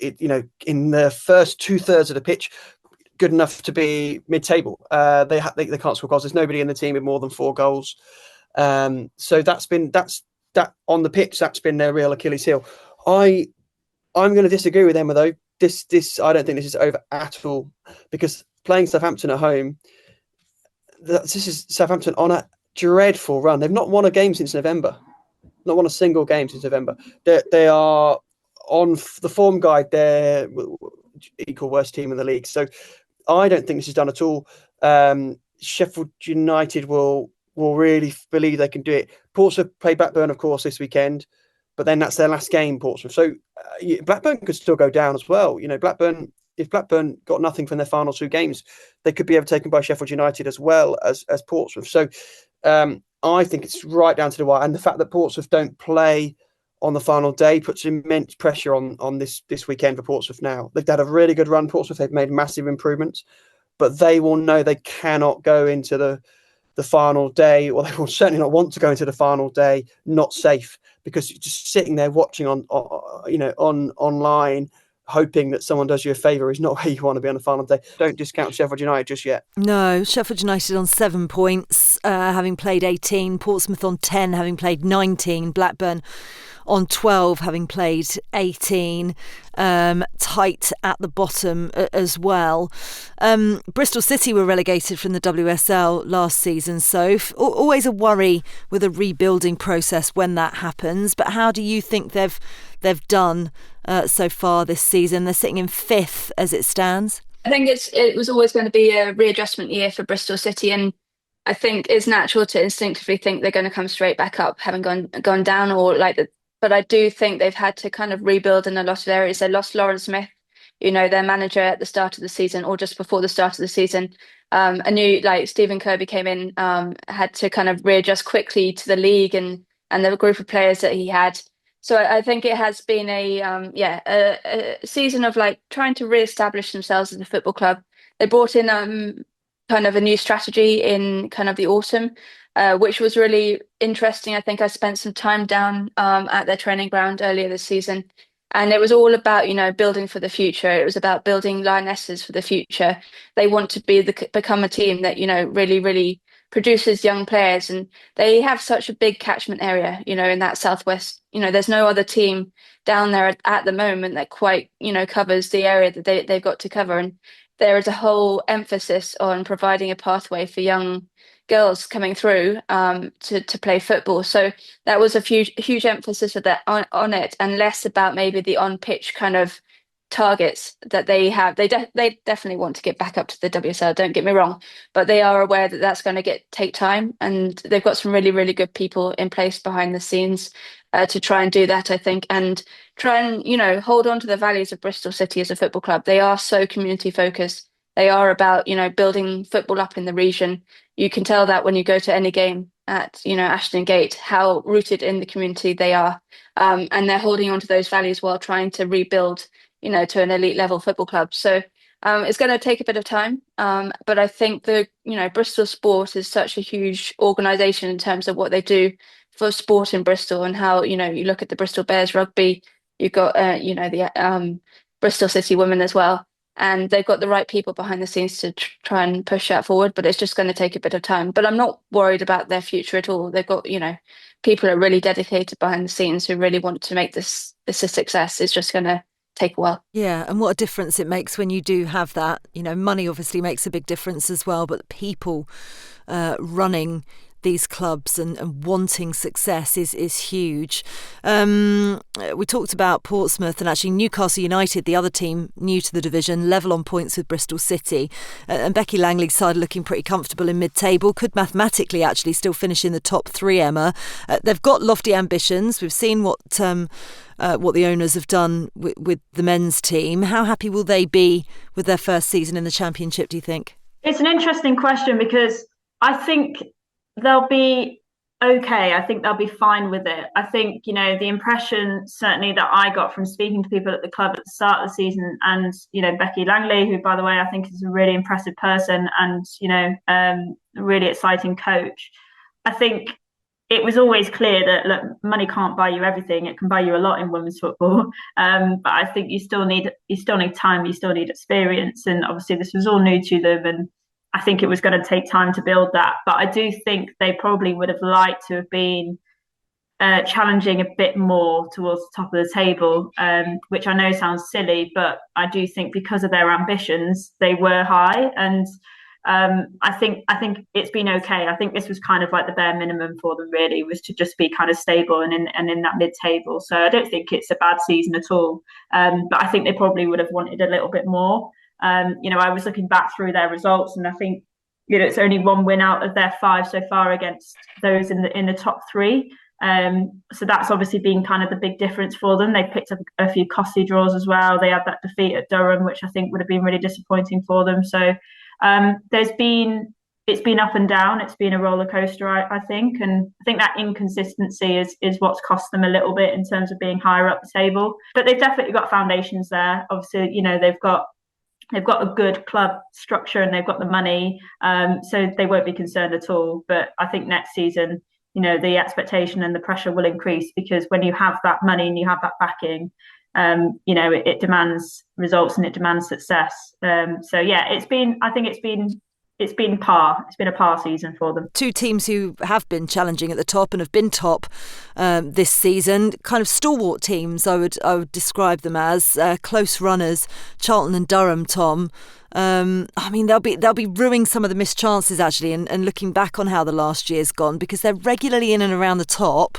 in the first 2/3 of the pitch, good enough to be mid-table. They can't score goals. There's nobody in the team with more than 4 goals. So that's on the pitch. That's been their real Achilles heel. I'm going to disagree with Emma though. This I don't think this is over at all, because playing Southampton at home, this is Southampton on a dreadful run. They've not won a game since November. Not won a single game since November. They are on the form guide. They're equal worst team in the league. So I don't think this is done at all. Sheffield United will really believe they can do it. Portsmouth play Blackburn, of course, this weekend, but then that's their last game, Portsmouth. So Blackburn could still go down as well. If Blackburn got nothing from their final 2 games, they could be overtaken by Sheffield United as well as Portsmouth. So I think it's right down to the wire. And the fact that Portsmouth don't play on the final day puts immense pressure on this weekend for Portsmouth now. They've had a really good run, Portsmouth. They've made massive improvements, but they will know they cannot go into the final day, or they will certainly not want to go into the final day not safe, because just sitting there watching online, hoping that someone does you a favour is not where you want to be on the final day. Don't discount Sheffield United just yet. No, Sheffield United on 7 points, having played 18. Portsmouth on 10, having played 19. Blackburn on 12, having played 18. Tight at the bottom as well. Bristol City were relegated from the WSL last season, so always a worry with a rebuilding process when that happens. But how do you think they've done so far this season? They're sitting in 5th as it stands. I think it was always going to be a readjustment year for Bristol City, and I think it's natural to instinctively think they're going to come straight back up, having gone down, but I do think they've had to kind of rebuild in a lot of areas. They lost Lauren Smith, their manager at the start of the season, or just before the start of the season. A new, Stephen Kirby came in, had to kind of readjust quickly to the league and the group of players that he had. So I think it has been a season of trying to reestablish themselves as a football club. They brought in kind of a new strategy in kind of the autumn, which was really interesting. I think I spent some time down at their training ground earlier this season, and it was all about building for the future. It was about building Lionesses for the future. They want to become a team that really, really produces young players, and they have such a big catchment area in that southwest. There's no other team down there at the moment that quite covers the area that they've got to cover, and there is a whole emphasis on providing a pathway for young girls coming through to play football. So that was a huge emphasis of that on it, and less about maybe the on pitch kind of targets that they have. They definitely want to get back up to the WSL, don't get me wrong, but they are aware that that's going to take time, and they've got some really, really good people in place behind the scenes to try and do that, I think, and try and hold on to the values of Bristol City as a football club. They are so community focused. They are about, building football up in the region. You can tell that when you go to any game at, Ashton Gate, how rooted in the community they are. And they're holding on to those values while trying to rebuild, to an elite level football club. So it's going to take a bit of time. But I think Bristol Sport is such a huge organisation in terms of what they do for sport in Bristol, and how, you look at the Bristol Bears rugby, you've got, the Bristol City women as well. And they've got the right people behind the scenes to try and push that forward, but it's just going to take a bit of time. But I'm not worried about their future at all. They've got, people are really dedicated behind the scenes who really want to make this a success. It's just going to take a while. Yeah, and what a difference it makes when you do have that. Money obviously makes a big difference as well, but people running these clubs and wanting success is huge. We talked about Portsmouth, and actually Newcastle United, the other team new to the division, level on points with Bristol City. And Becky Langley's side looking pretty comfortable in mid-table, could mathematically actually still finish in the top three, Emma. They've got lofty ambitions. We've seen what the owners have done with the men's team. How happy will they be with their first season in the Championship, do you think? It's an interesting question, because I think they'll be okay. I think they'll be fine with it. I think, the impression certainly that I got from speaking to people at the club at the start of the season, and, Becky Langley, who, by the way, I think is a really impressive person and, a really exciting coach. I think it was always clear that, look, money can't buy you everything. It can buy you a lot in women's football. But I think you still need time, you still need experience. And obviously this was all new to them, and I think it was going to take time to build that. But I do think they probably would have liked to have been challenging a bit more towards the top of the table, which I know sounds silly, but I do think because of their ambitions, they were high. And I think it's been okay. I think this was kind of like the bare minimum for them, really, was to just be kind of stable and in that mid-table. So I don't think it's a bad season at all. But I think they probably would have wanted a little bit more. I was looking back through their results, and I think it's only one win out of their 5 so far against those in the top 3. So that's obviously been kind of the big difference for them. They picked up a few costly draws as well. They had that defeat at Durham, which I think would have been really disappointing for them. So it's been up and down. It's been a roller coaster, I think, and I think that inconsistency is what's cost them a little bit in terms of being higher up the table. But they've definitely got foundations there. Obviously, they've got a good club structure and they've got the money, so they won't be concerned at all. But I think next season, the expectation and the pressure will increase, because when you have that money and you have that backing, it demands results and it demands success. So yeah, it's been par. It's been a par season for them. Two teams who have been challenging at the top and have been top this season, kind of stalwart teams, I would describe them as close runners, Charlton and Durham, Tom. They'll be ruining some of the missed chances actually, and looking back on how the last year's gone, because they're regularly in and around the top,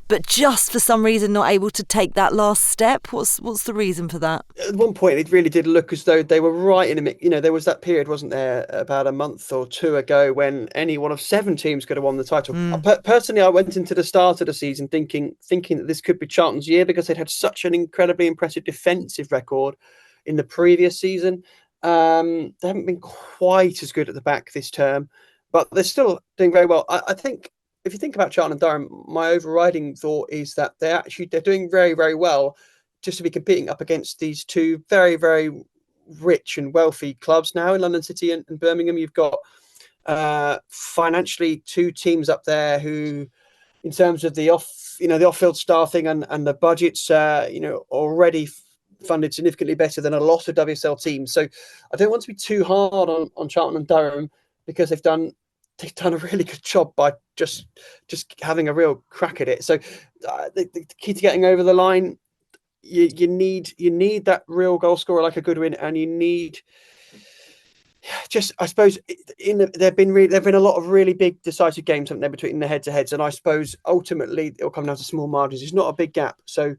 but just for some reason not able to take that last step. What's the reason for that? At one point, it really did look as though they were right in a mix. There was that period, wasn't there, about a month or two ago, when any one of 7 teams could have won the title. Personally, I went into the start of the season thinking that this could be Charlton's year, because they'd had such an incredibly impressive defensive record in the previous season. They haven't been quite as good at the back this term, but they're still doing very well. I think, if you think about Charlton and Durham, my overriding thought is that they're doing very, very well just to be competing up against these two very, very rich and wealthy clubs now in London City and Birmingham. You've got financially 2 teams up there who, in terms of the off-field staffing and the budgets, already funded significantly better than a lot of WSL teams. So I don't want to be too hard on Charlton and Durham, because they've done a really good job by just having a real crack at it. So the key to getting over the line, you need that real goal scorer like a Goodwin, and you need I suppose there've been a lot of really big decisive games, haven't there, between the head-to-heads, and I suppose ultimately it'll come down to small margins. It's not a big gap. So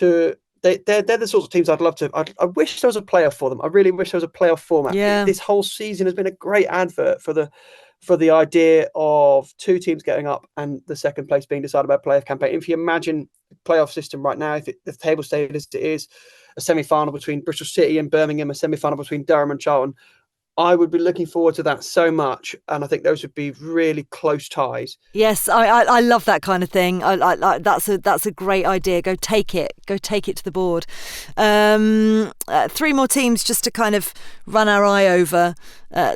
they're the sorts of teams I'd love to. I wish there was a playoff for them. I really wish there was a playoff format. Yeah. This whole season has been a great advert for the idea of 2 teams getting up and the second place being decided by a playoff campaign. If you imagine the playoff system right now, if the table stayed as it is, a semi-final between Bristol City and Birmingham, a semi-final between Durham and Charlton, I would be looking forward to that so much, and I think those would be really close ties. Yes, I love that kind of thing. I that's a great idea. Go take it to the board. 3 more teams just to kind of run our eye over.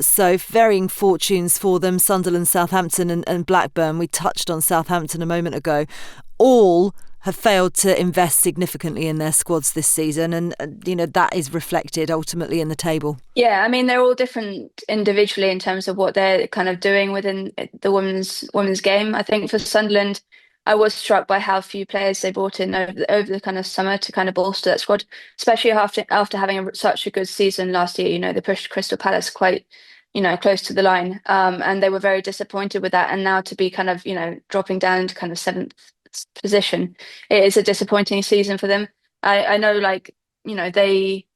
So varying fortunes for them: Sunderland, Southampton, and Blackburn. We touched on Southampton a moment ago. All have failed to invest significantly in their squads this season, and that is reflected ultimately in the table. Yeah, I mean they're all different individually in terms of what they're kind of doing within the women's game. I think for Sunderland, I was struck by how few players they brought in over the kind of summer to kind of bolster that squad, especially after having such a good season last year. They pushed Crystal Palace quite close to the line, and they were very disappointed with that. And now to be kind of dropping down to kind of 7th position, it is a disappointing season for them. I know, they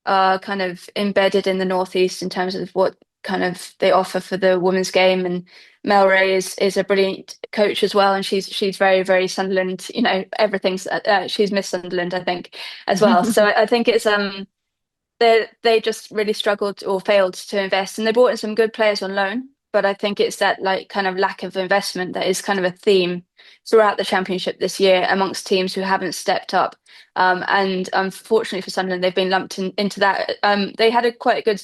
are kind of embedded in the Northeast in terms of what kind of they offer for the women's game, and Mel Ray is a brilliant coach as well, and she's very, very Sunderland. Everything's she's Miss Sunderland, I think, as well. So I think it's they just really struggled or failed to invest, and they brought in some good players on loan. But I think it's that kind of lack of investment that is kind of a theme throughout the Championship this year amongst teams who haven't stepped up. And unfortunately for Sunderland, they've been lumped into that. They had quite a good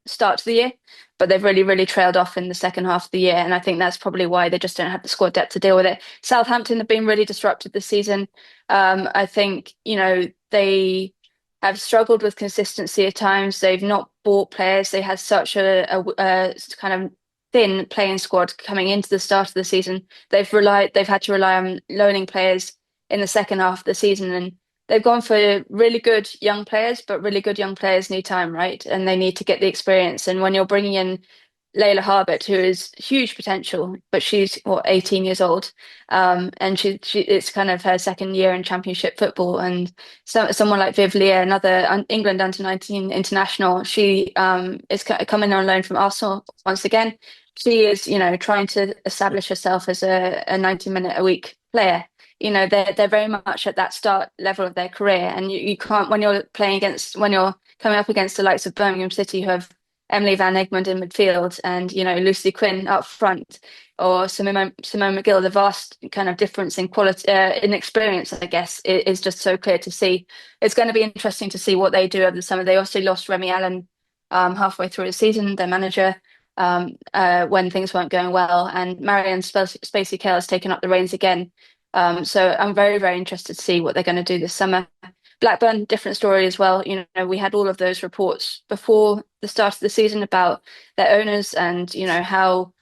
start to the year, but they've really, really trailed off in the second half of the year. And I think that's probably why they just don't have the squad depth to deal with it. Southampton have been really disrupted this season. I think, they have struggled with consistency at times. They've not bought players. They had such a kind of thin playing squad coming into the start of the season. They've had to rely on loaning players in the second half of the season, and they've gone for really good young players, but really good young players need time, right? And they need to get the experience. And when you're bringing in Layla Harbert, who is huge potential, but she's 18 years old, and she it's kind of her second year in Championship football. And someone like Viv Lear, another England under-19 international, she is coming on loan from Arsenal once again. She is, trying to establish herself as a 90-minute-a-week player. They're very much at that start level of their career, and you can't, when you're coming up against the likes of Birmingham City, who have Emily Van Egmond in midfield and Lucy Quinn up front, or Simone McGill. The vast kind of difference in quality, in experience, I guess, is just so clear to see. It's going to be interesting to see what they do over the summer. They also lost Remy Allen halfway through the season, their manager, when things weren't going well, and Marianne Spacey Cale has taken up the reins again. So I'm very, very interested to see what they're going to do this summer. Blackburn, different story as well. We had all of those reports before the start of the season about their owners and, how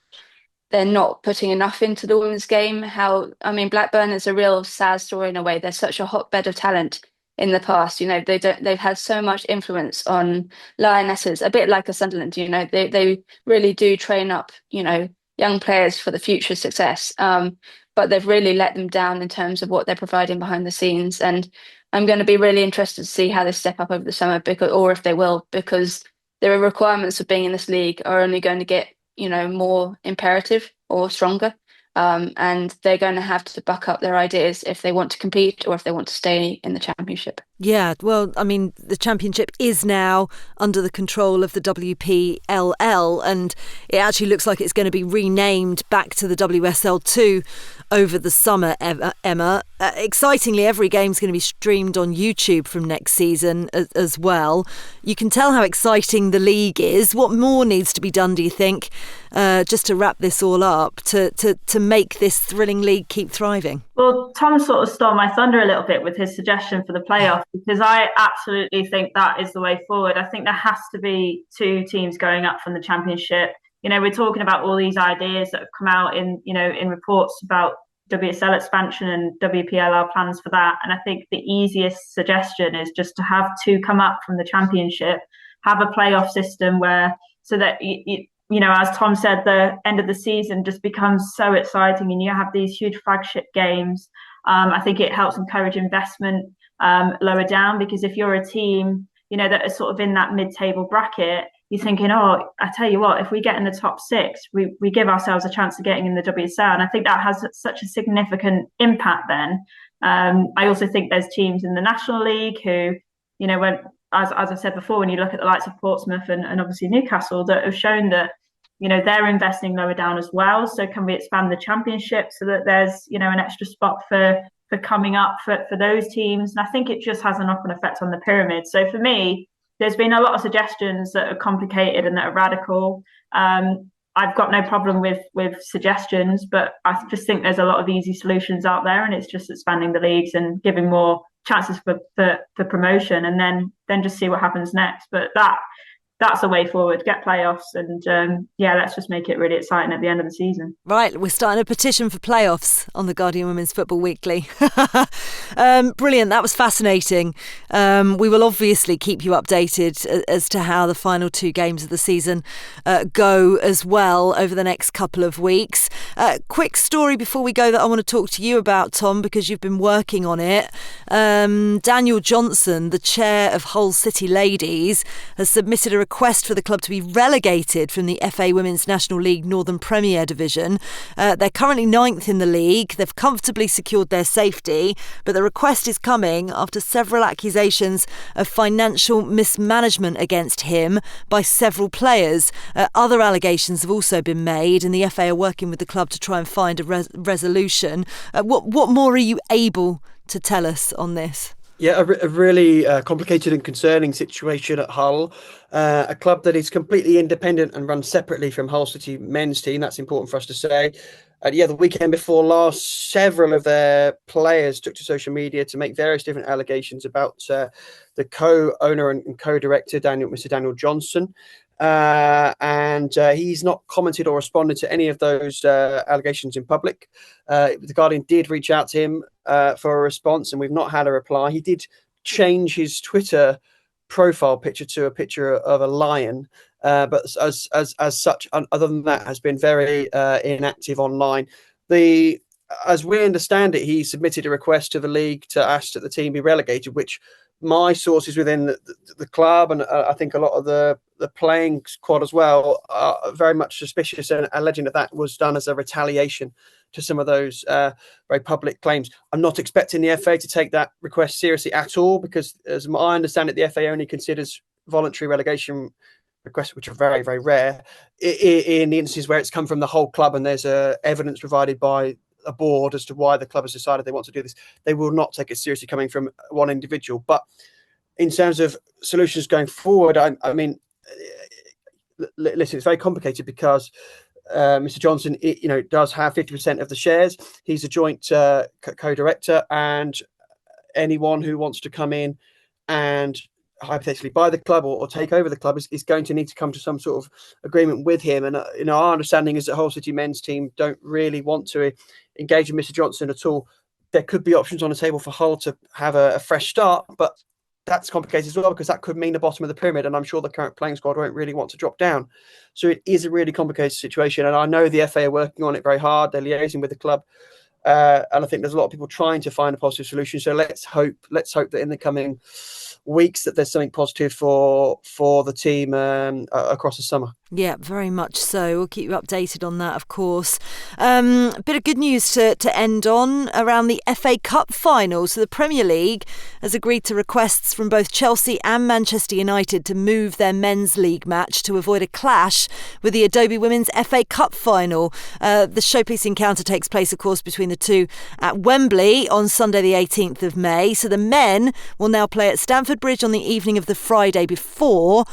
they're not putting enough into the women's game. Blackburn is a real sad story in a way. They're such a hotbed of talent in the past. They've had so much influence on lionesses, a bit like a Sunderland. They really do train up, young players for the future success. But they've really let them down in terms of what they're providing behind the scenes. And I'm going to be really interested to see how they step up over the summer, or if they will, because their requirements of being in this league are only going to get, more imperative or stronger. And they're going to have to buck up their ideas if they want to compete or if they want to stay in the Championship. Yeah, well, the Championship is now under the control of the WPLL, and it actually looks like it's going to be renamed back to the WSL2 over the summer, Emma. Excitingly, every game's going to be streamed on YouTube from next season as well. You can tell how exciting the league is. What more needs to be done, do you think, just to wrap this all up, to make this thrilling league keep thriving? Well, Tom sort of stole my thunder a little bit with his suggestion for the playoff, because I absolutely think that is the way forward. I think there has to be 2 teams going up from the Championship. We're talking about all these ideas that have come out in reports about WSL expansion and WPLR plans for that. And I think the easiest suggestion is just to have 2 come up from the Championship, have a playoff system so that as Tom said, the end of the season just becomes so exciting, and you have these huge flagship games. I think it helps encourage investment lower down, because if you're a team, that is sort of in that mid-table bracket, you're thinking, I tell you what, if we get in the top 6, we give ourselves a chance of getting in the WSL. And I think that has such a significant impact then. I also think there's teams in the National League who, when as I said before, when you look at the likes of Portsmouth and obviously Newcastle, that have shown that, they're investing lower down as well. So can we expand the championship so that there's, an extra spot for coming up for those teams? And I think it just has a knock-on effect on the pyramid. So for me, there's been a lot of suggestions that are complicated and that are radical. I've got no problem with suggestions, but I just think there's a lot of easy solutions out there, and it's just expanding the leagues and giving more chances for promotion, and then just see what happens next. But that's a way forward. Get playoffs, and let's just make it really exciting at the end of the season. Right, we're starting a petition for playoffs on the Guardian Women's Football Weekly. Brilliant, that was fascinating. We will obviously keep you updated as to how the final 2 games of the season go as well over the next couple of weeks. Quick story before we go that I want to talk to you about, Tom, because you've been working on it. Daniel Johnson, the chair of Hull City Ladies, has submitted a request for the club to be relegated from the FA Women's National League Northern Premier Division. They're currently 9th in the league. They've comfortably secured their safety, but the request is coming after several accusations of financial mismanagement against him by several players. Other allegations have also been made, and the FA are working with the club to try and find a resolution. What more are you able to tell us on this? Yeah, a really complicated and concerning situation at Hull, a club that is completely independent and run separately from Hull City men's team. That's important for us to say. The weekend before last, several of their players took to social media to make various different allegations about the co-owner and co-director, Mr. Daniel Johnson. And he's not commented or responded to any of those allegations in public. The Guardian did reach out to him for a response, and we've not had a reply. He did change his Twitter profile picture to a picture of a lion, but as such, other than that, has been very inactive online. As we understand it, he submitted a request to the league to ask that the team be relegated, which my sources within the club, and I think a lot of the playing squad as well, are very much suspicious and alleging that was done as a retaliation to some of those very public claims. I'm not expecting the FA to take that request seriously at all, because as I understand it, the FA only considers voluntary relegation requests, which are very, very rare, in the instances where it's come from the whole club and there's evidence provided by a board as to why the club has decided they want to do this. They will not take it seriously coming from one individual. But in terms of solutions going forward, I mean, listen, it's very complicated because Mr. Johnson, does have 50% of the shares. He's a joint co-director, and anyone who wants to come in and hypothetically buy the club or take over the club is going to need to come to some sort of agreement with him. And our understanding is that Hull City men's team don't really want to engage with Mr. Johnson at all. There could be options on the table for Hull to have a fresh start, but that's complicated as well, because that could mean the bottom of the pyramid, and I'm sure the current playing squad won't really want to drop down. So it is a really complicated situation, and I know the FA are working on it very hard. They're liaising with the club, and I think there's a lot of people trying to find a positive solution. So let's hope that in the coming weeks that there's something positive for the team across the summer. Yeah, very much so. We'll keep you updated on that, of course. A bit of good news to end on around the FA Cup final. So the Premier League has agreed to requests from both Chelsea and Manchester United to move their men's league match to avoid a clash with the Adobe Women's FA Cup final. The showpiece encounter takes place, of course, between the two at Wembley on Sunday the 18th of May. So the men will now play at Stamford Bridge on the evening of the Friday before,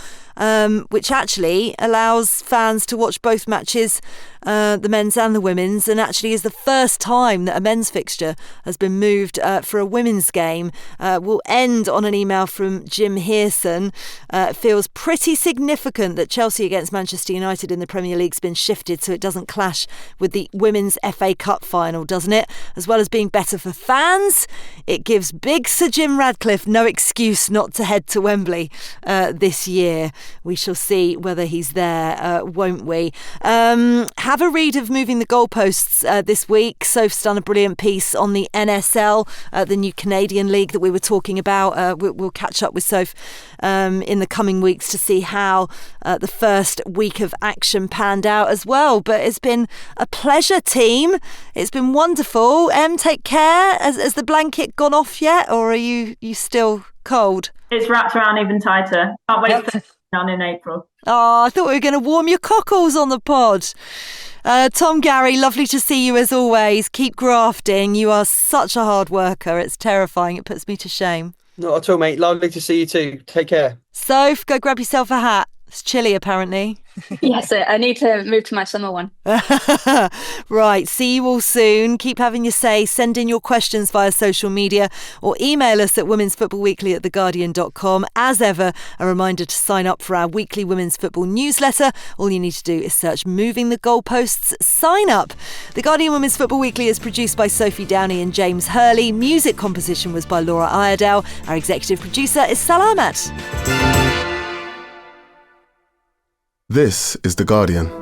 which actually allows fans to watch both matches, the men's and the women's, and actually is the first time that a men's fixture has been moved for a women's game. We'll end on an email from Jim Hearson. It feels pretty significant that Chelsea against Manchester United in the Premier League's been shifted so it doesn't clash with the Women's FA Cup final, doesn't it? As well as being better for fans, it gives big Sir Jim Radcliffe no excuse not to head to Wembley this year. We shall see whether he's there, won't we? Have a read of Moving the Goalposts this week. Soph's done a brilliant piece on the NSL, the new Canadian league that we were talking about. We'll catch up with Soph in the coming weeks to see how the first week of action panned out as well. But it's been a pleasure, team. It's been wonderful. Take care. Has the blanket gone off yet, or are you still cold? It's wrapped around even tighter. Can't wait for it done in April. Oh, I thought we were going to warm your cockles on the pod. Tom, Garry, lovely to see you as always. Keep grafting. You are such a hard worker. It's terrifying. It puts me to shame. Not at all, mate. Lovely to see you too. Take care. Soph, go grab yourself a hat. It's chilly, apparently. Yes, I need to move to my summer one. Right, see you all soon. Keep having your say. Send in your questions via social media or email us at womensfootballweekly@theguardian.com. As ever, a reminder to sign up for our weekly women's football newsletter. All you need to do is search Moving the Goalposts. Sign up. The Guardian Women's Football Weekly is produced by Sophie Downey and James Hurley. Music composition was by Laura Iredale. Our executive producer is Salamat. This is The Guardian.